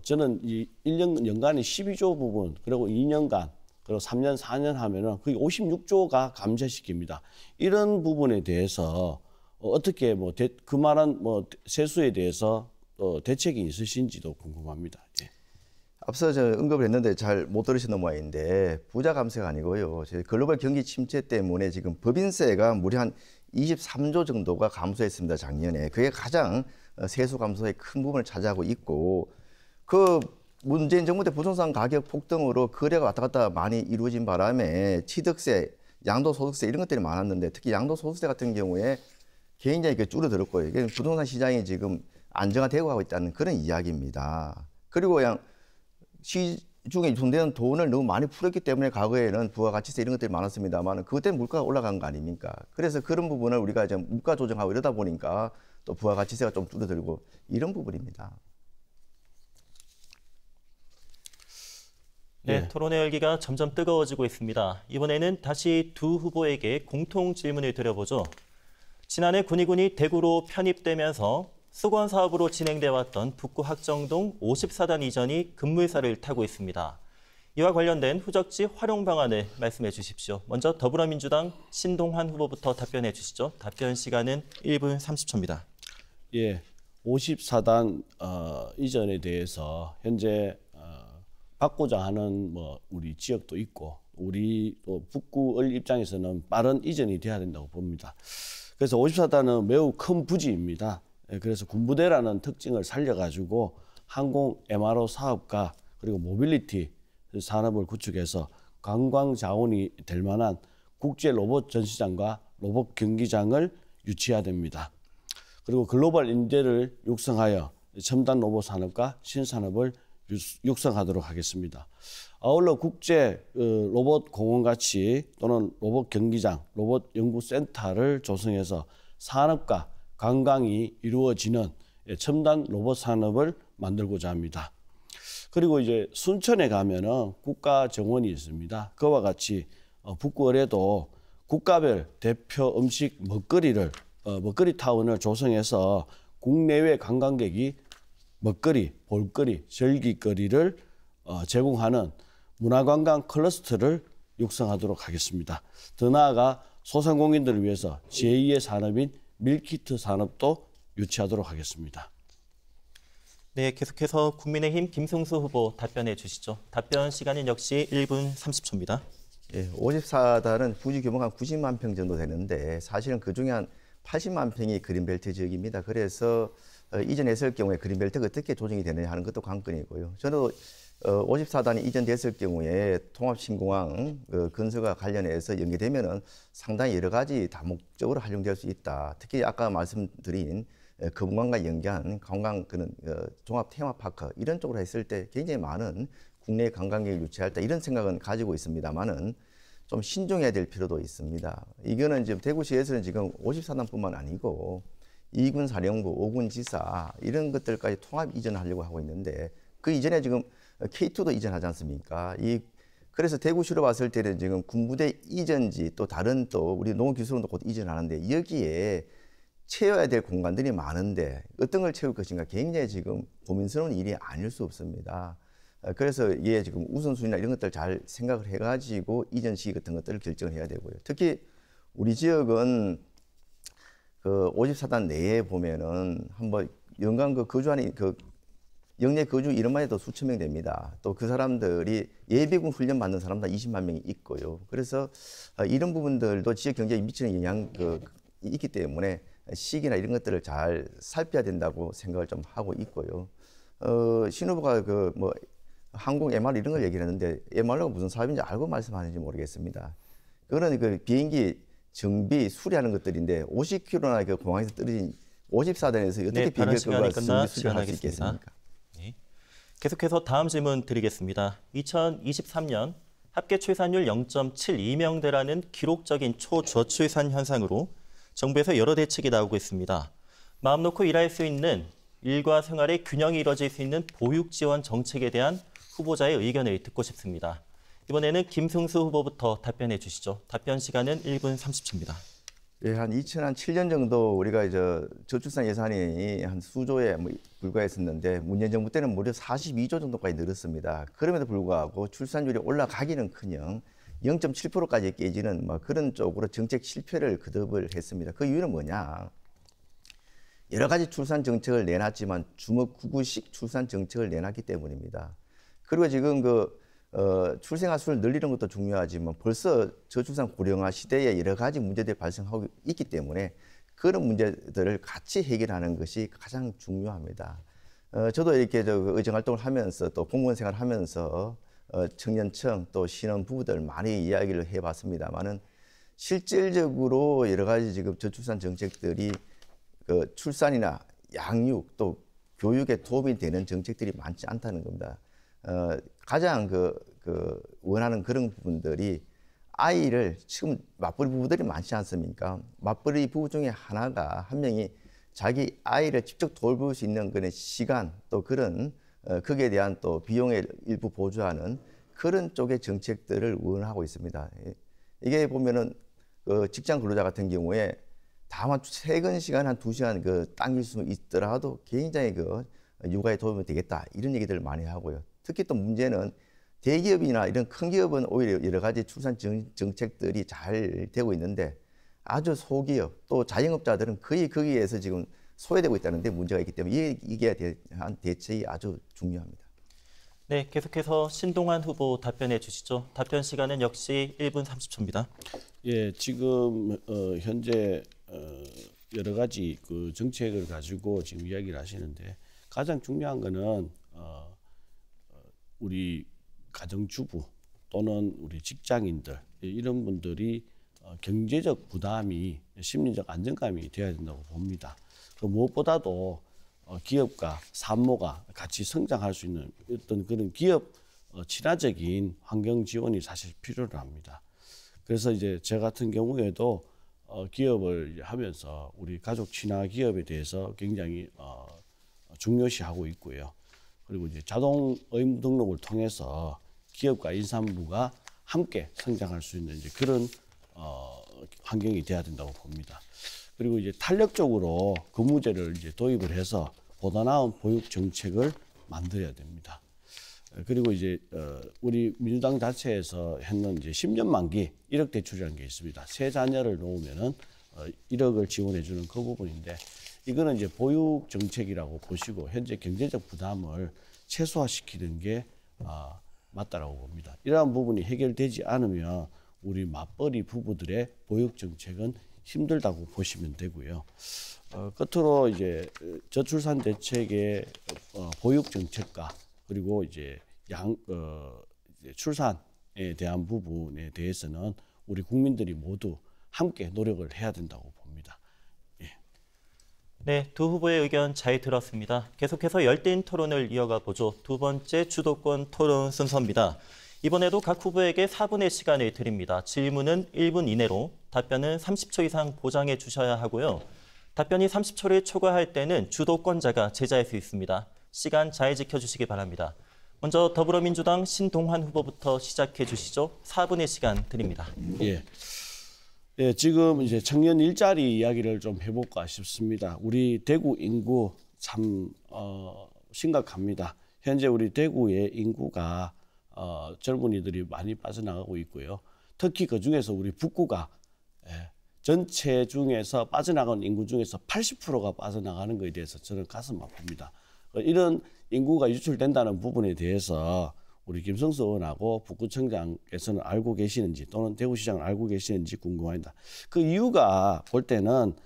저는 이 1년 연간에 12조 부분 그리고 2년간 그리고 3년 4년 하면은 그게 56조가 감세시킵니다. 이런 부분에 대해서 어떻게 뭐 그만한 뭐 세수에 대해서 대책이 있으신지도 궁금합니다. 예. 앞서 저 언급을 했는데 잘 못 들으신 모양인데 부자 감세가 아니고요. 글로벌 경기 침체 때문에 지금 법인세가 무려 한 23조 정도가 감소했습니다. 작년에. 그게 가장 세수 감소의 큰 부분을 차지하고 있고 그 문재인 정부 때 부동산 가격 폭등으로 거래가 왔다 갔다 많이 이루어진 바람에 취득세, 양도소득세 이런 것들이 많았는데 특히 양도소득세 같은 경우에 굉장히 줄어들었고요. 이게 부동산 시장이 지금 안정화되고 가고 있다는 그런 이야기입니다. 그리고 그냥 시중에 유통되는 돈을 너무 많이 풀었기 때문에 과거에는 부가가치세 이런 것들이 많았습니다만 그것 때문에 물가가 올라간 거 아닙니까? 그래서 그런 부분을 우리가 이제 물가 조정하고 이러다 보니까 또 부가가치세가 좀 줄어들고 이런 부분입니다. 네, 토론의 열기가 점점 뜨거워지고 있습니다. 이번에는 다시 두 후보에게 공통 질문을 드려보죠. 지난해 군의군이 대구로 편입되면서 수건 사업으로 진행돼 왔던 북구 학정동 54단 이전이 급물살을 타고 있습니다. 이와 관련된 후적지 활용 방안을 말씀해 주십시오. 먼저 더불어민주당 신동환 후보부터 답변해 주시죠. 답변 시간은 1분 30초입니다. 예, 54단 이전에 대해서 현재 받고자 하는 뭐 우리 지역도 있고 우리 또 북구을 입장에서는 빠른 이전이 돼야 된다고 봅니다. 그래서 54단은 매우 큰 부지입니다. 그래서 군부대라는 특징을 살려가지고 항공 MRO 사업과 그리고 모빌리티 산업을 구축해서 관광 자원이 될 만한 국제 로봇 전시장과 로봇 경기장을 유치해야 됩니다. 그리고 글로벌 인재를 육성하여 첨단 로봇 산업과 신산업을 육성하도록 하겠습니다. 아울러 국제 로봇 공원 같이 또는 로봇 경기장, 로봇 연구센터를 조성해서 산업과 관광이 이루어지는 첨단 로봇 산업을 만들고자 합니다. 그리고 이제 순천에 가면은 국가 정원이 있습니다. 그와 같이 북구을에도 국가별 대표 음식 먹거리 타운을 조성해서 국내외 관광객이 먹거리, 볼거리, 즐길거리를 제공하는 문화관광 클러스터를 육성하도록 하겠습니다. 더 나아가 소상공인들을 위해서 제2의 산업인 밀키트 산업도 유치하도록 하겠습니다. 네, 계속해서 국민의힘 김승수 후보 답변해 주시죠. 답변 시간은 역시 1분 30초입니다. 예, 54단은 부지 규모가 한 90만 평 정도 되는데 사실은 그중에 한 80만 평이 그린벨트 지역입니다. 그래서 이전했을 경우에 그린벨트가 어떻게 조정이 되느냐 하는 것도 관건이고요. 저는 54단이 이전됐을 경우에 통합신공항 건설과 관련해서 연계되면은 상당히 여러 가지 다목적으로 활용될 수 있다. 특히 아까 말씀드린 거봉관과 연계한 관광 종합 테마파크 이런 쪽으로 했을 때 굉장히 많은 국내 관광객을 유치할 때 이런 생각은 가지고 있습니다만은 좀 신중해야 될 필요도 있습니다. 이거는 지금 대구시에서는 지금 54단뿐만 아니고 2군 사령부, 5군 지사 이런 것들까지 통합 이전하려고 하고 있는데 그 이전에 지금 K2도 이전하지 않습니까? 그래서 대구시로 봤을 때는 지금 군부대 이전지 또 다른 또 우리 농업기술원도 곧 이전하는데 여기에 채워야 될 공간들이 많은데 어떤 걸 채울 것인가 굉장히 지금 고민스러운 일이 아닐 수 없습니다. 그래서 이게 지금 우선순위나 이런 것들 잘 생각을 해가지고 이전 시기 같은 것들을 결정을 해야 되고요. 특히 우리 지역은 그 54단 내에 보면은 한번 연간 거주하는 영내 거주 이름만 해도 수천 명 됩니다. 또 그 사람들이 예비군 훈련 받는 사람도 20만 명이 있고요. 그래서 이런 부분들도 지역 경제에 미치는 영향이 있기 때문에 시기나 이런 것들을 잘 살펴야 된다고 생각을 좀 하고 있고요. 신 후보가 항공 MR 이런 걸 얘기를 했는데 MR가 무슨 사업인지 알고 말씀하는지 모르겠습니다. 그거는 그 비행기 정비 수리하는 것들인데 50km나 그 공항에서 떨어진 54단에서 어떻게 비행기가 정비 수리를 할 수 있겠습니까? 네. 계속해서 다음 질문 드리겠습니다. 2023년 합계 출산율 0.72명대라는 기록적인 초저출산 현상으로 정부에서 여러 대책이 나오고 있습니다. 마음 놓고 일할 수 있는 일과 생활의 균형이 이뤄질 수 있는 보육 지원 정책에 대한 후보자의 의견을 듣고 싶습니다. 이번에는 김승수 후보부터 답변해 주시죠. 답변 시간은 1분 30초입니다. 예, 한 2007년 정도 우리가 저출산 예산이 한 수조에 불과했었는데 문재인 정부 때는 무려 42조 정도까지 늘었습니다. 그럼에도 불구하고 출산율이 올라가기는커녕 0.7%까지 깨지는 그런 쪽으로 정책 실패를 거듭을 했습니다. 그 이유는 뭐냐? 여러 가지 출산 정책을 내놨지만 주먹구구식 출산 정책을 내놨기 때문입니다. 그리고 지금 출생아 수를 늘리는 것도 중요하지만 벌써 저출산 고령화 시대에 여러 가지 문제들이 발생하고 있기 때문에 그런 문제들을 같이 해결하는 것이 가장 중요합니다. 저도 이렇게 의정활동을 하면서 또 공무원 생활을 하면서 청년층 또 신혼부부들 많이 이야기를 해봤습니다만은 실질적으로 여러 가지 지금 저출산 정책들이 출산이나 양육 또 교육에 도움이 되는 정책들이 많지 않다는 겁니다. 가장 원하는 그런 부분들이 아이를 지금 맞벌이 부부들이 많지 않습니까? 맞벌이 부부 중에 한 명이 자기 아이를 직접 돌볼 수 있는 그런 시간 또 그런 거기에 대한 또 비용을 일부 보조하는 그런 쪽의 정책들을 원하고 있습니다. 이게 보면은 직장 근로자 같은 경우에 다만 퇴근 시간 한 2시간 당길 수 있더라도 굉장히 육아에 도움이 되겠다 이런 얘기들을 많이 하고요. 특히 또 문제는 대기업이나 이런 큰 기업은 오히려 여러 가지 출산 정책들이 잘 되고 있는데 아주 소기업 또 자영업자들은 거의 거기에서 지금 소외되고 있다는 데 문제가 있기 때문에 이게 대한 대책이 아주 중요합니다. 네, 계속해서 신동환 후보 답변해 주시죠. 답변 시간은 역시 1분 30초입니다. 예, 지금 현재 여러 가지 정책을 가지고 지금 이야기를 하시는데 가장 중요한 거는 우리 가정주부 또는 우리 직장인들 이런 분들이 경제적 부담이 심리적 안정감이 되어야 된다고 봅니다. 무엇보다도 기업과 산모가 같이 성장할 수 있는 어떤 그런 기업 친화적인 환경 지원이 사실 필요로 합니다. 그래서 이제 저 같은 경우에도 기업을 하면서 우리 가족 친화 기업에 대해서 굉장히 중요시하고 있고요. 그리고 이제 자동 의무 등록을 통해서 기업과 임산부가 함께 성장할 수 있는 이제 그런 환경이 돼야 된다고 봅니다. 그리고 이제 탄력적으로 근무제를 이제 도입을 해서 보다 나은 보육 정책을 만들어야 됩니다. 그리고 이제 우리 민주당 자체에서 했는 이제 10년 만기 1억 대출이라는 게 있습니다. 세 자녀를 놓으면은 1억을 지원해 주는 그 부분인데 이거는 이제 보육 정책이라고 보시고 현재 경제적 부담을 최소화시키는 게 맞다라고 봅니다. 이러한 부분이 해결되지 않으면 우리 맞벌이 부부들의 보육 정책은 힘들다고 보시면 되고요. 끝으로 이제 저출산 대책의 보육 정책과 그리고 이제 이제 출산에 대한 부분에 대해서는 우리 국민들이 모두 함께 노력을 해야 된다고 봅니다. 예. 네, 두 후보의 의견 잘 들었습니다. 계속해서 열띤 토론을 이어가 보죠. 두 번째 주도권 토론 순서입니다. 이번에도 각 후보에게 4분의 시간을 드립니다. 질문은 1분 이내로, 답변은 30초 이상 보장해 주셔야 하고요. 답변이 30초를 초과할 때는 주도권자가 제지할 수 있습니다. 시간 잘 지켜주시기 바랍니다. 먼저 더불어민주당 신동환 후보부터 시작해 주시죠. 4분의 시간 드립니다. 예, 지금 이제 청년 일자리 이야기를 좀 해볼까 싶습니다. 우리 대구 인구 참 심각합니다. 현재 우리 대구의 인구가 젊은이들이 많이 빠져나가고 있고요. 특히 그 중에서 우리 북구가 전체 중에서 빠져나가는 인구 중에서 80%가 빠져나가는 것에 대해서 저는 가슴 아픕니다. 이런 인구가 유출된다는 부분에 대해서 우리 김성수 의원하고 북구청장께서는 알고 계시는지 또는 대구시장은 알고 계시는지 궁금합니다. 그 이유가 볼 때는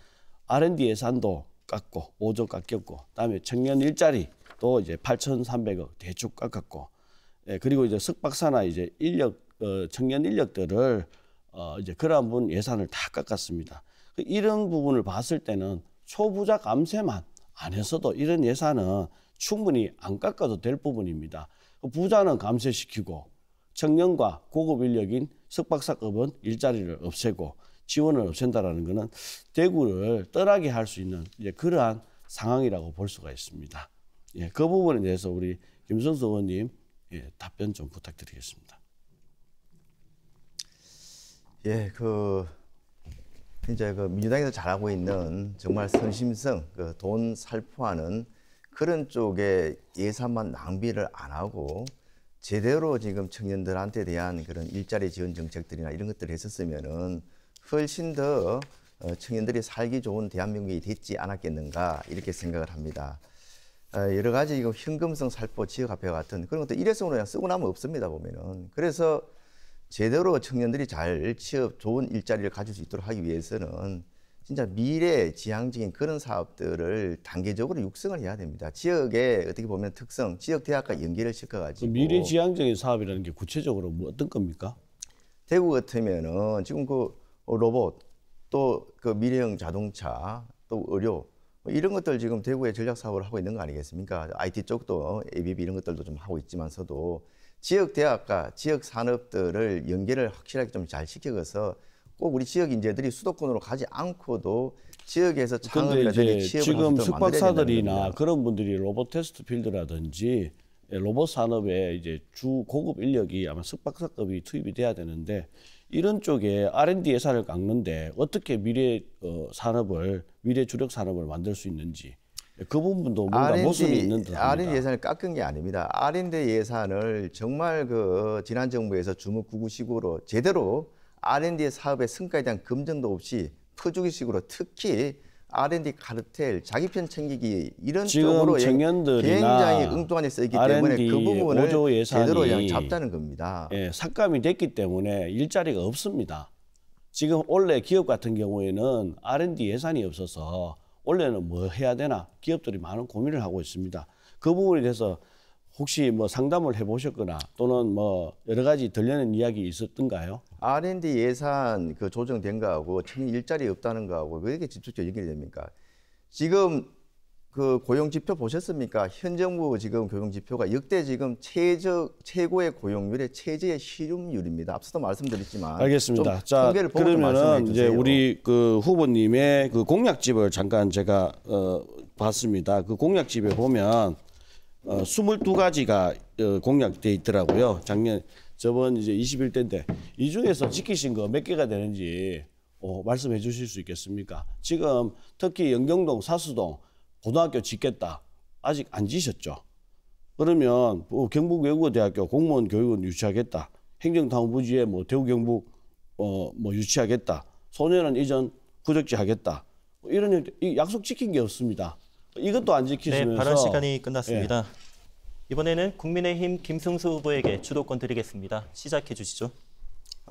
R&D 예산도 깎고 5조 깎였고 그다음에 청년 일자리 또 이제 8,300억 대충 깎았고 그리고 이제 석박사나 이제 청년 인력들을 이제 그러한 분 예산을 다 깎았습니다. 이런 부분을 봤을 때는 초부자 감세만 안 해서도 이런 예산은 충분히 안 깎아도 될 부분입니다. 부자는 감세시키고 청년과 고급 인력인 석박사급은 일자리를 없애고 지원을 없앤다라는 것은 대구를 떠나게 할 수 있는 이제 그러한 상황이라고 볼 수가 있습니다. 예, 그 부분에 대해서 우리 김성수 의원님 답변 좀 부탁드리겠습니다. 예, 이제 민주당에서 잘하고 있는 정말 선심성, 돈 살포하는 그런 쪽에 예산만 낭비를 안 하고 제대로 지금 청년들한테 대한 그런 일자리 지원 정책들이나 이런 것들을 했었으면은 훨씬 더 청년들이 살기 좋은 대한민국이 됐지 않았겠는가 이렇게 생각을 합니다. 여러 가지 이거 현금성 살포 지역화폐 같은 그런 것도 일회성으로 그냥 쓰고 나면 없습니다 보면은. 그래서 제대로 청년들이 잘 취업 좋은 일자리를 가질 수 있도록 하기 위해서는 진짜 미래 지향적인 그런 사업들을 단계적으로 육성을 해야 됩니다. 지역의 어떻게 보면 특성, 지역 대학과 연계를 시켜가지고 미래 지향적인 사업이라는 게 구체적으로 뭐 어떤 겁니까? 대구 같으면은 지금 로봇 또 미래형 자동차 또 의료 이런 것들 지금 대구에 전략 사업을 하고 있는 거 아니겠습니까? IT 쪽도 ABB 이런 것들도 좀 하고 있지만서도 지역 대학과 지역 산업들을 연계를 확실하게 좀 잘 시켜서 꼭 우리 지역 인재들이 수도권으로 가지 않고도 지역에서 창업이라든지 취업을 지금 할 수 있도록 만들어야 된다는 숙박사들이나 겁니다. 그런 분들이 로봇 테스트 필드라든지 로봇 산업에 이제 주 고급 인력이 아마 숙박사급이 투입이 돼야 되는데 이런 쪽에 R&D 예산을 깎는데 어떻게 미래 산업을 미래 주력 산업을 만들 수 있는지 그 부분도 뭔가 모순이 있는 듯합니다. R&D 예산을 깎은 게 아닙니다. R&D 예산을 정말 지난 정부에서 주먹구구식으로 제대로 R&D 사업의 성과에 대한 검증도 없이 퍼주기식으로 특히 R&D 카르텔, 자기 편 챙기기 이런 쪽으로 굉장히 엉뚱하게 쓰이기 때문에 그 부분을 제대로 그냥 잡자는 겁니다. 예, 삭감이 됐기 때문에 일자리가 없습니다. 지금 원래 기업 같은 경우에는 R&D 예산이 없어서 원래는 뭐 해야 되나 기업들이 많은 고민을 하고 있습니다. 그 부분에 대해서 혹시 뭐 상담을 해보셨거나 또는 뭐 여러 가지 들리는 이야기 있었던가요? R&D 예산 조정된 거하고 청년 일자리 없다는 거하고 왜 이렇게 직접적으로 연결이 됩니까? 지금 그 고용 지표 보셨습니까? 현 정부 지금 고용 지표가 역대 지금 최고의 고용률의 최저의 실업률입니다. 앞서도 말씀드렸지만 알겠습니다. 좀 자, 통계를 보고 좀 말씀해 그러면은 이제 주세요. 우리 그 후보님의 그 공약집을 잠깐 제가 봤습니다. 그 공약집에 보면 22가지가 공약돼 있더라고요. 저번 이제 21대인데 이 중에서 지키신 거 몇 개가 되는지 말씀해 주실 수 있겠습니까? 지금 특히 영경동, 사수동 고등학교 짓겠다. 아직 안 지셨죠? 그러면 경북외국어대학교 공무원 교육은 유치하겠다. 행정당부지에 뭐 대구경북 뭐 유치하겠다. 소년원 이전 구적지 하겠다. 이런 이 약속 지킨 게 없습니다. 이것도 안 지키시면서 네, 발언 시간이 끝났습니다. 이번에는 국민의힘 김승수 후보에게 주도권 드리겠습니다. 시작해 주시죠.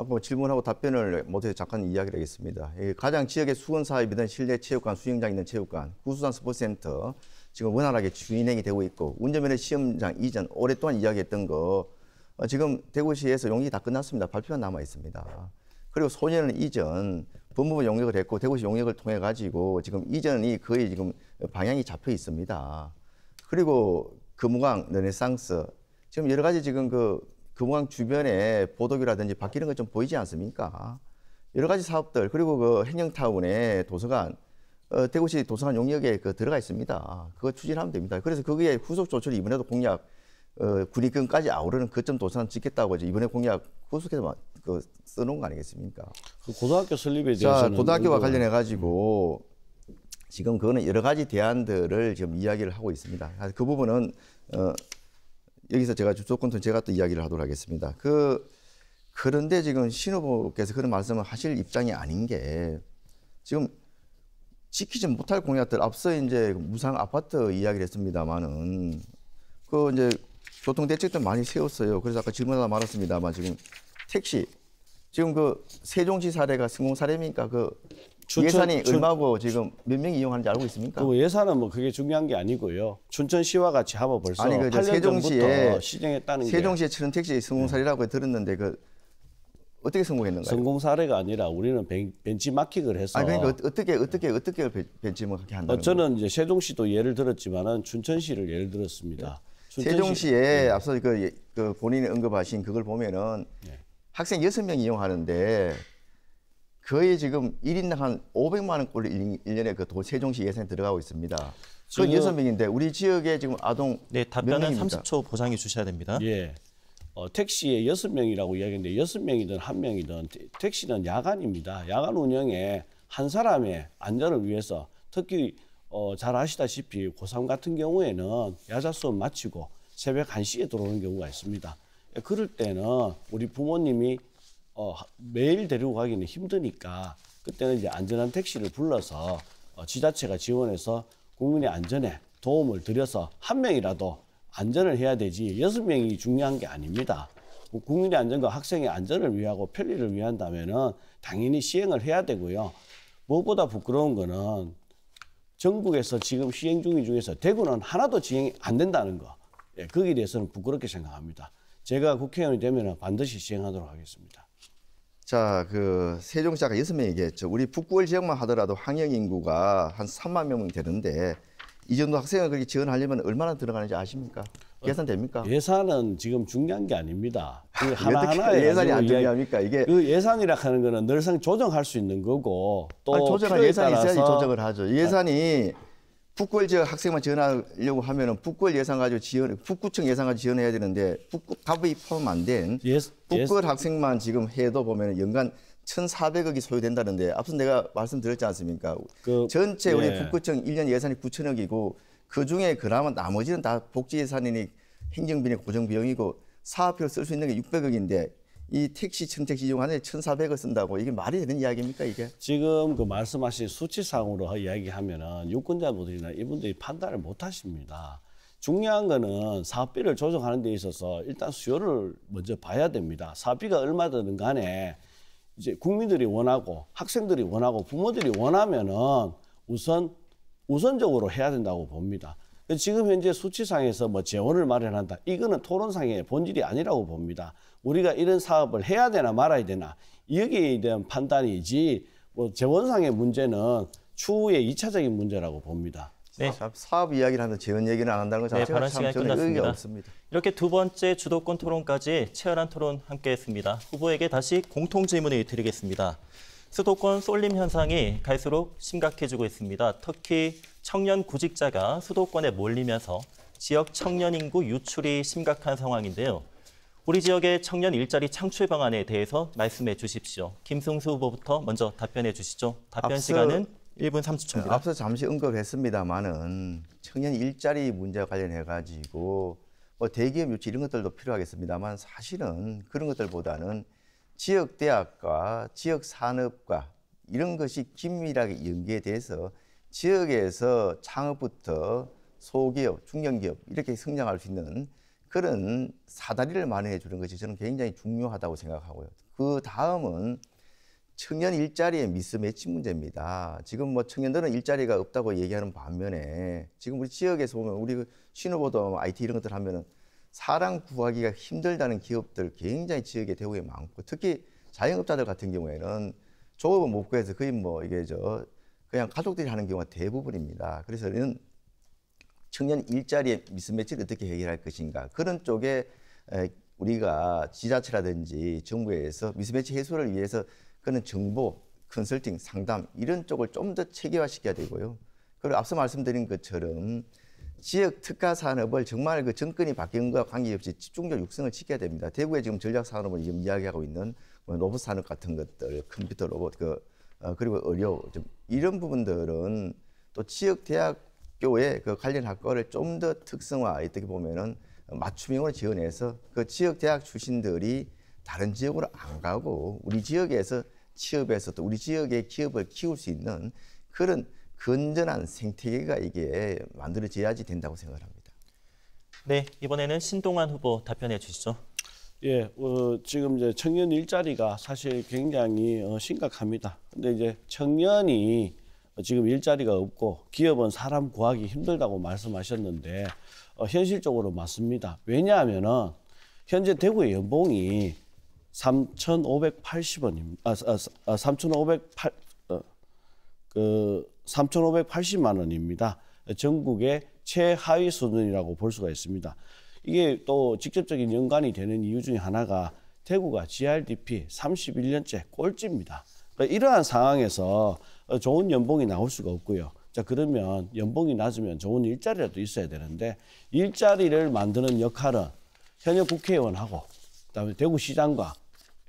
뭐 질문하고 답변을 못해서 잠깐 이야기를 하겠습니다. 가장 지역의 수건 사업이든 실내 체육관, 수영장 있는 체육관, 구수산 스포츠센터 지금 원활하게 진행이 되고 있고 운전면허 시험장 이전 오랫동안 이야기했던 거 지금 대구시에서 용역이 다 끝났습니다. 발표만 남아 있습니다. 그리고 소년원 이전 법무부 용역을 했고 대구시 용역을 통해 가지고 지금 이전이 거의 지금 방향이 잡혀 있습니다. 그리고 금우강 르네상스 지금 여러 가지 지금 금우강 주변에 보도교라든지 바뀌는 것 좀 보이지 않습니까? 여러 가지 사업들 그리고 그 행정타운에 도서관 대구시 도서관 용역에 들어가 있습니다. 그거 추진하면 됩니다. 그래서 거기에 후속 조치를 이번에도 공약 군의권까지 아우르는 거점 도서관 짓겠다고 이번에 공약 후속해서 써놓은 거 아니겠습니까? 그 고등학교 설립에 대해서는 고등학교와 관련해 가지고 지금 그거는 여러 가지 대안들을 지금 이야기를 하고 있습니다. 그 부분은 여기서 제가 주도권은 제가 또 이야기를 하도록 하겠습니다. 그런데 지금 신 후보께서 그런 말씀을 하실 입장이 아닌 게 지금 지키지 못할 공약들 앞서 이제 무상 아파트 이야기를 했습니다만은 이제 교통 대책도 많이 세웠어요. 그래서 아까 질문하다 말았습니다만 지금 택시 지금 세종시 사례가 성공 사례입니까? 예산이 얼마고 지금 몇 명이 이용하는지 알고 있습니까? 그 예산은 뭐 그게 중요한 게 아니고요. 춘천시와 같이 하면 벌써 8년 세종시에 전부터 시행했다는 게 세종시의 천원 택시 성공 사례라고 들었는데 어떻게 성공했는가요? 성공 사례가 아니라 우리는 벤치마킹을 해서 그러니까 어떻게 벤치마킹 한다는 저는 이제 세종시도 예를 들었지만은 춘천시를 예를 들었습니다. 세종시에 앞서 본인이 언급하신 그걸 보면은 학생 6명 이용하는데 거의 지금 1인당 한 500만 원꼴 1년에 세종시 예산에 들어가고 있습니다. 그건 6명인데 우리 지역에 지금 아동 네, 답변은 30초 보장해 주셔야 됩니다. 예. 택시에 6명이라고 이야기했는데 6명이든 1명이든 택시는 야간입니다. 야간 운영에 한 사람의 안전을 위해서 특히 잘 아시다시피 고3 같은 경우에는 야자 수업 마치고 새벽 1시에 들어오는 경우가 있습니다. 그럴 때는 우리 부모님이 매일 데리고 가기는 힘드니까 그때는 이제 안전한 택시를 불러서 지자체가 지원해서 국민의 안전에 도움을 드려서 한 명이라도 안전을 해야 되지 6명이 중요한 게 아닙니다. 국민의 안전과 학생의 안전을 위하고 편리를 위한다면은 당연히 시행을 해야 되고요. 무엇보다 부끄러운 거는 전국에서 지금 시행 중에서 대구는 하나도 시행이 안 된다는 거. 거기에 대해서는 부끄럽게 생각합니다. 제가 국회의원이 되면 반드시 시행하도록 하겠습니다. 자, 세종시 아까 6명 얘기했죠. 우리 북구월 지역만 하더라도 항영 인구가 한 3만 명 되는데 이 정도 학생을 그렇게 지원하려면 얼마나 들어가는지 아십니까? 계산됩니까? 예산은 지금 중요한 게 아닙니다. 하나하나에 예산이 안 중요합니까? 이게 예산이라 하는 거는 늘상 조정할 수 있는 거고 또 조정할 예산이 있어야지 조정을 하죠. 예산이 북구월 지역 학생만 지원하려고 하면은 북구월 예산 가지고 북구청 예산 가지고 지원해야 되는데 답이 포함 안 된 북구월 학생만 지금 해도 보면은 연간 1,400억이 소요된다는데 앞서 내가 말씀드렸지 않습니까? 전체 우리 북구청 1년 예산이 9천억이고 그중에 그나마 나머지는 다 복지 예산이니 행정비니 고정비용이고 사업비로 쓸 수 있는 게 600억인데 이 택시 청택시 이용하는데 1,400억 쓴다고 이게 말이 되는 이야기입니까 이게? 지금 말씀하신 수치상으로 이야기하면은 유권자분들이나 이분들이 판단을 못 하십니다. 중요한 거는 사업비를 조정하는 데 있어서 일단 수요를 먼저 봐야 됩니다. 사업비가 얼마 드는 간에 이제 국민들이 원하고 학생들이 원하고 부모들이 원하면은 우선적으로 해야 된다고 봅니다. 지금 현재 수치상에서 재원을 마련한다. 이거는 토론상의 본질이 아니라고 봅니다. 우리가 이런 사업을 해야 되나 말아야 되나 여기에 대한 판단이지 재원상의 문제는 추후에 2차적인 문제라고 봅니다. 네. 참 사업 이야기를 하는데 재원 얘기는 안 한다는 것 네, 자체가 발언 참 시간이 저는 끝났습니다. 의의가 없습니다. 이렇게 두 번째 주도권 토론까지 치열한 토론 함께했습니다. 후보에게 다시 공통 질문을 드리겠습니다. 수도권 쏠림 현상이 갈수록 심각해지고 있습니다. 특히 청년 구직자가 수도권에 몰리면서 지역 청년 인구 유출이 심각한 상황인데요. 우리 지역의 청년 일자리 창출 방안에 대해서 말씀해 주십시오. 김승수 후보부터 먼저 답변해 주시죠. 답변 시간은 1분 30초입니다. 앞서 잠시 언급했습니다마는 청년 일자리 문제와 관련해 가지고 뭐 대기업 유치 이런 것들도 필요하겠습니다만 사실은 그런 것들보다는 지역 대학과 지역 산업과 이런 것이 긴밀하게 연계돼서 지역에서 창업부터 소기업, 중견기업 이렇게 성장할 수 있는 그런 사다리를 마련해 주는 것이 저는 굉장히 중요하다고 생각하고요. 그 다음은 청년 일자리의 미스매치 문제입니다. 지금 뭐 청년들은 일자리가 없다고 얘기하는 반면에 지금 우리 지역에서 보면 우리 신호보도 IT 이런 것들 하면은 사람 구하기가 힘들다는 기업들 굉장히 지역에 대구에 많고 특히 자영업자들 같은 경우에는 조업은 못 구해서 거의 뭐 이게 그냥 가족들이 하는 경우가 대부분입니다. 그래서 이런 청년 일자리의 미스매치를 어떻게 해결할 것인가 그런 쪽에 우리가 지자체라든지 정부에서 미스매치 해소를 위해서 그런 정보, 컨설팅, 상담 이런 쪽을 좀 더 체계화시켜야 되고요. 그리고 앞서 말씀드린 것처럼 지역 특화 산업을 정말 그 정권이 바뀐 것과 관계없이 집중적으로 육성을 시켜야 됩니다. 대구에 지금 전략 산업을 지금 이야기하고 있는 로봇 산업 같은 것들, 컴퓨터 로봇, 그리고 의료 이런 부분들은 또 지역 대학교의 그 관련 학과를 좀 더 특성화 어떻게 보면은 맞춤형으로 지원해서 그 지역 대학 출신들이 다른 지역으로 안 가고 우리 지역에서 취업해서 또 우리 지역의 기업을 키울 수 있는 그런 건전한 생태계가 이게 만들어져야지 된다고 생각합니다. 네, 이번에는 신동환 후보 답변해 주시죠. 예, 지금 이제 청년 일자리가 사실 굉장히 심각합니다. 근데 이제 청년이 지금 일자리가 없고 기업은 사람 구하기 힘들다고 말씀하셨는데 현실적으로 맞습니다. 왜냐하면은 현재 대구의 연봉이 3,580만 원입니다. 전국의 최하위 수준이라고 볼 수가 있습니다. 이게 또 직접적인 연관이 되는 이유 중에 하나가 대구가 GRDP 31년째 꼴찌입니다. 그러니까 이러한 상황에서 좋은 연봉이 나올 수가 없고요. 자, 그러면 연봉이 낮으면 좋은 일자리라도 있어야 되는데 일자리를 만드는 역할은 현역 국회의원하고 그다음에 대구시장과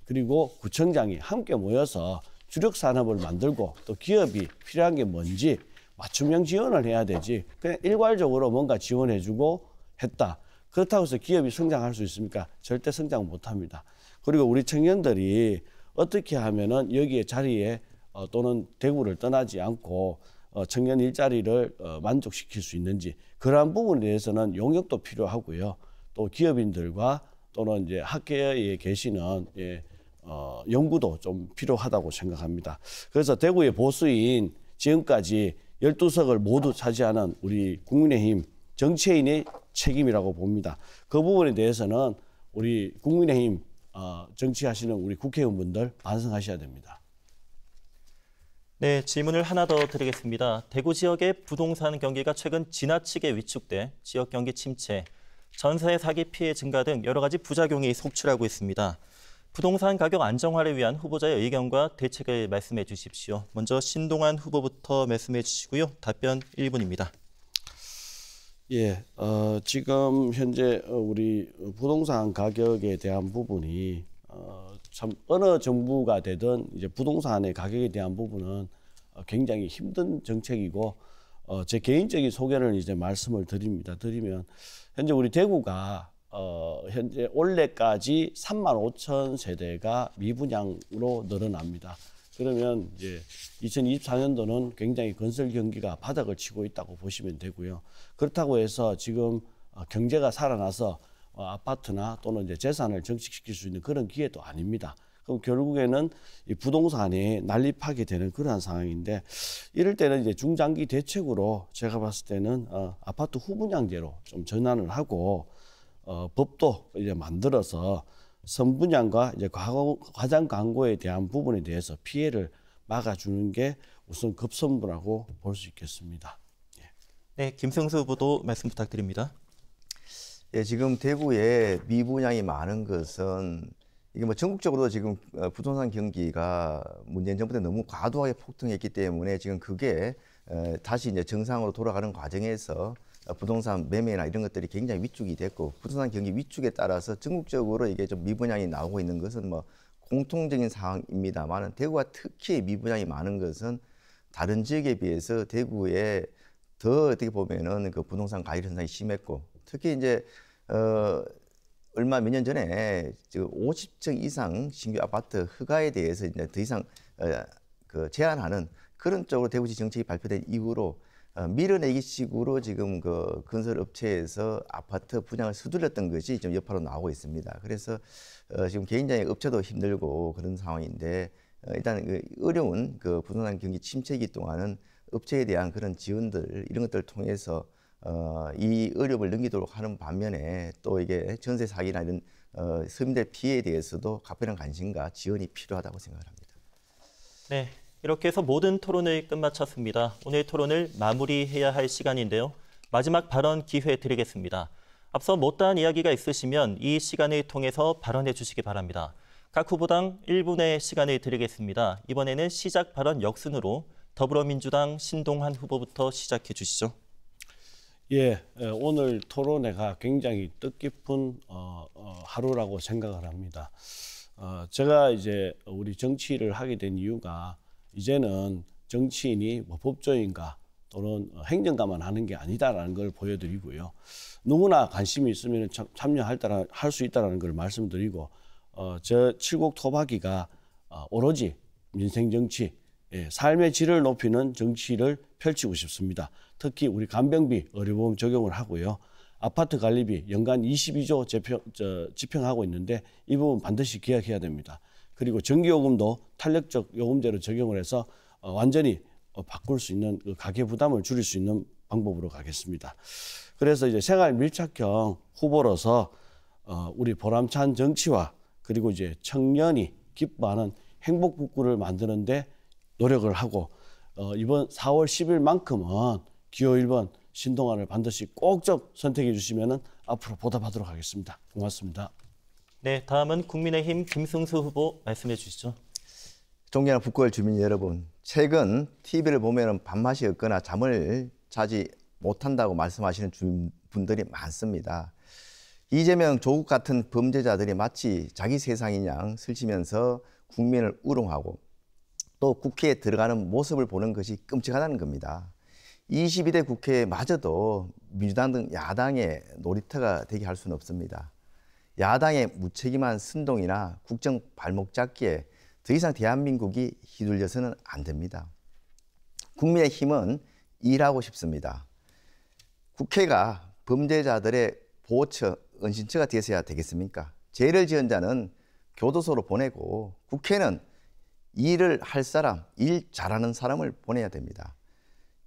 그리고 구청장이 함께 모여서 주력 산업을 만들고 또 기업이 필요한 게 뭔지 맞춤형 지원을 해야 되지 그냥 일괄적으로 뭔가 지원해주고 했다. 그렇다고 해서 기업이 성장할 수 있습니까? 절대 성장 못합니다. 그리고 우리 청년들이 어떻게 하면은 여기에 자리에 또는 대구를 떠나지 않고 청년 일자리를 만족시킬 수 있는지 그러한 부분에 대해서는 용역도 필요하고요. 또 기업인들과 또는 이제 학계에 계시는 연구도 좀 필요하다고 생각합니다. 그래서 대구의 보수인 지금까지 12석을 모두 차지하는 우리 국민의힘 정치인의 책임이라고 봅니다. 그 부분에 대해서는 우리 국민의힘 정치하시는 우리 국회의원분들 반성하셔야 됩니다. 네, 질문을 하나 더 드리겠습니다. 대구 지역의 부동산 경기가 최근 지나치게 위축돼 지역 경기 침체, 전세 사기 피해 증가 등 여러 가지 부작용이 속출하고 있습니다. 부동산 가격 안정화를 위한 후보자의 의견과 대책을 말씀해 주십시오. 먼저 신동환 후보부터 말씀해 주시고요. 답변 1분입니다. 예, 지금 현재 우리 부동산 가격에 대한 부분이 참 어느 정부가 되든 이제 부동산의 가격에 대한 부분은 굉장히 힘든 정책이고 제 개인적인 소견을 이제 말씀을 드리면 현재 우리 대구가 현재 올해까지 35,000 세대가 미분양으로 늘어납니다. 그러면 이제 2024년도는 굉장히 건설 경기가 바닥을 치고 있다고 보시면 되고요. 그렇다고 해서 지금 경제가 살아나서 아파트나 또는 이제 재산을 증식시킬 수 있는 그런 기회도 아닙니다. 그럼 결국에는 이 부동산이 난립하게 되는 그러한 상황인데 이럴 때는 이제 중장기 대책으로 제가 봤을 때는 아파트 후분양제로 좀 전환을 하고 법도 이제 만들어서 선분양과 이제 과장 광고에 대한 부분에 대해서 피해를 막아주는 게 우선 급선무라고 볼 수 있겠습니다. 예. 네, 김승수 후보도 말씀 부탁드립니다. 예, 지금 대구에 미분양이 많은 것은 이게 뭐 전국적으로 지금 부동산 경기가 문재인 정부 때 너무 과도하게 폭등했기 때문에 지금 그게 다시 이제 정상으로 돌아가는 과정에서 부동산 매매나 이런 것들이 굉장히 위축이 됐고 부동산 경기 위축에 따라서 전국적으로 이게 좀 미분양이 나오고 있는 것은 뭐 공통적인 상황입니다만 대구가 특히 미분양이 많은 것은 다른 지역에 비해서 대구에 더 어떻게 보면은 그 부동산 가격 현상이 심했고 특히 이제 얼마 몇 년 전에 지금 50층 이상 신규 아파트 허가에 대해서 이제 더 이상 그 제한하는 그런 쪽으로 대구시 정책이 발표된 이후로 밀어내기 식으로 지금 그 건설 업체에서 아파트 분양을 서둘렀던 것이 좀 여파로 나오고 있습니다. 그래서 지금 굉장히 업체도 힘들고 그런 상황인데 일단 그 어려운 그 부동산 경기 침체기 동안은 업체에 대한 그런 지원들 이런 것들을 통해서 이 어려움을 넘기도록 하는 반면에 또 이게 전세 사기나 이런 서민들 피해에 대해서도 각별한 관심과 지원이 필요하다고 생각합니다. 네, 이렇게 해서 모든 토론을 끝마쳤습니다. 오늘 토론을 마무리해야 할 시간인데요. 마지막 발언 기회 드리겠습니다. 앞서 못다한 이야기가 있으시면 이 시간을 통해서 발언해 주시기 바랍니다. 각 후보당 1분의 시간을 드리겠습니다. 이번에는 시작 발언 역순으로 더불어민주당 신동환 후보부터 시작해 주시죠. 예, 오늘 토론회가 굉장히 뜻깊은 하루라고 생각을 합니다. 제가 이제 우리 정치를 하게 된 이유가 이제는 정치인이 뭐 법조인가 또는 행정가만 하는 게 아니다라는 걸 보여드리고요. 누구나 관심이 있으면 참여할 수 있다는 걸 말씀드리고 저 칠곡 토박이가 오로지 민생 정치, 삶의 질을 높이는 정치를 펼치고 싶습니다. 특히 우리 간병비 의료보험 적용을 하고요. 아파트 관리비 연간 22조 집행하고 있는데 이 부분 반드시 기약해야 됩니다. 그리고 전기요금도 탄력적 요금제로 적용을 해서 완전히 바꿀 수 있는 그 가계 부담을 줄일 수 있는 방법으로 가겠습니다. 그래서 이제 생활 밀착형 후보로서 우리 보람찬 정치와 그리고 이제 청년이 기뻐하는 행복북구를 만드는데 노력을 하고 이번 4월 10일만큼은 기호 1번 신동환을 반드시 꼭 좀 선택해 주시면 앞으로 보답하도록 하겠습니다. 고맙습니다. 네, 다음은 국민의힘 김승수 후보 말씀해 주시죠. 존경하는 북구을 주민 여러분, 최근 TV를 보면 밥맛이 없거나 잠을 자지 못한다고 말씀하시는 주민분들이 많습니다. 이재명, 조국 같은 범죄자들이 마치 자기 세상인 양 설치면서 국민을 우롱하고 또 국회에 들어가는 모습을 보는 것이 끔찍하다는 겁니다. 22대 국회마저도 민주당 등 야당의 놀이터가 되게 할 수는 없습니다. 야당의 무책임한 선동이나 국정 발목 잡기에 더 이상 대한민국이 휘둘려서는 안 됩니다. 국민의힘은 일하고 싶습니다. 국회가 범죄자들의 보호처, 은신처가 되어야 되겠습니까? 죄를 지은 자는 교도소로 보내고 국회는 일을 할 사람, 일 잘하는 사람을 보내야 됩니다.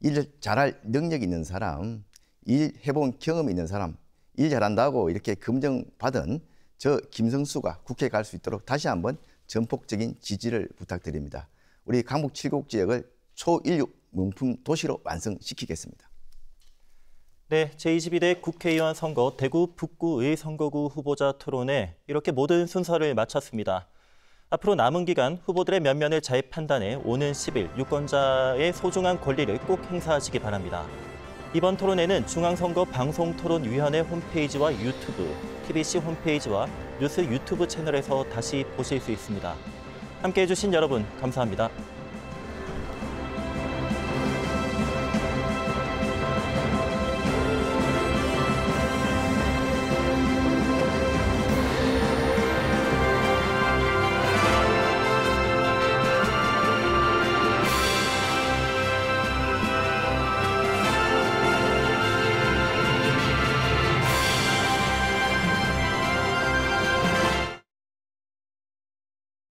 일 잘할 능력 있는 사람, 일 해본 경험이 있는 사람, 일 잘한다고 이렇게 검증받은 저 김성수가 국회에 갈 수 있도록 다시 한번 전폭적인 지지를 부탁드립니다. 우리 강북 7곡 지역을 초인류 명품 도시로 완성시키겠습니다. 네, 제22대 국회의원 선거 대구 북구의 선거구 후보자 토론회 이렇게 모든 순서를 마쳤습니다. 앞으로 남은 기간 후보들의 면면을 잘 판단해 오는 10일 유권자의 소중한 권리를 꼭 행사하시기 바랍니다. 이번 토론회는 중앙선거방송토론위원회 홈페이지와 유튜브, TBC 홈페이지와 뉴스 유튜브 채널에서 다시 보실 수 있습니다. 함께해 주신 여러분 감사합니다.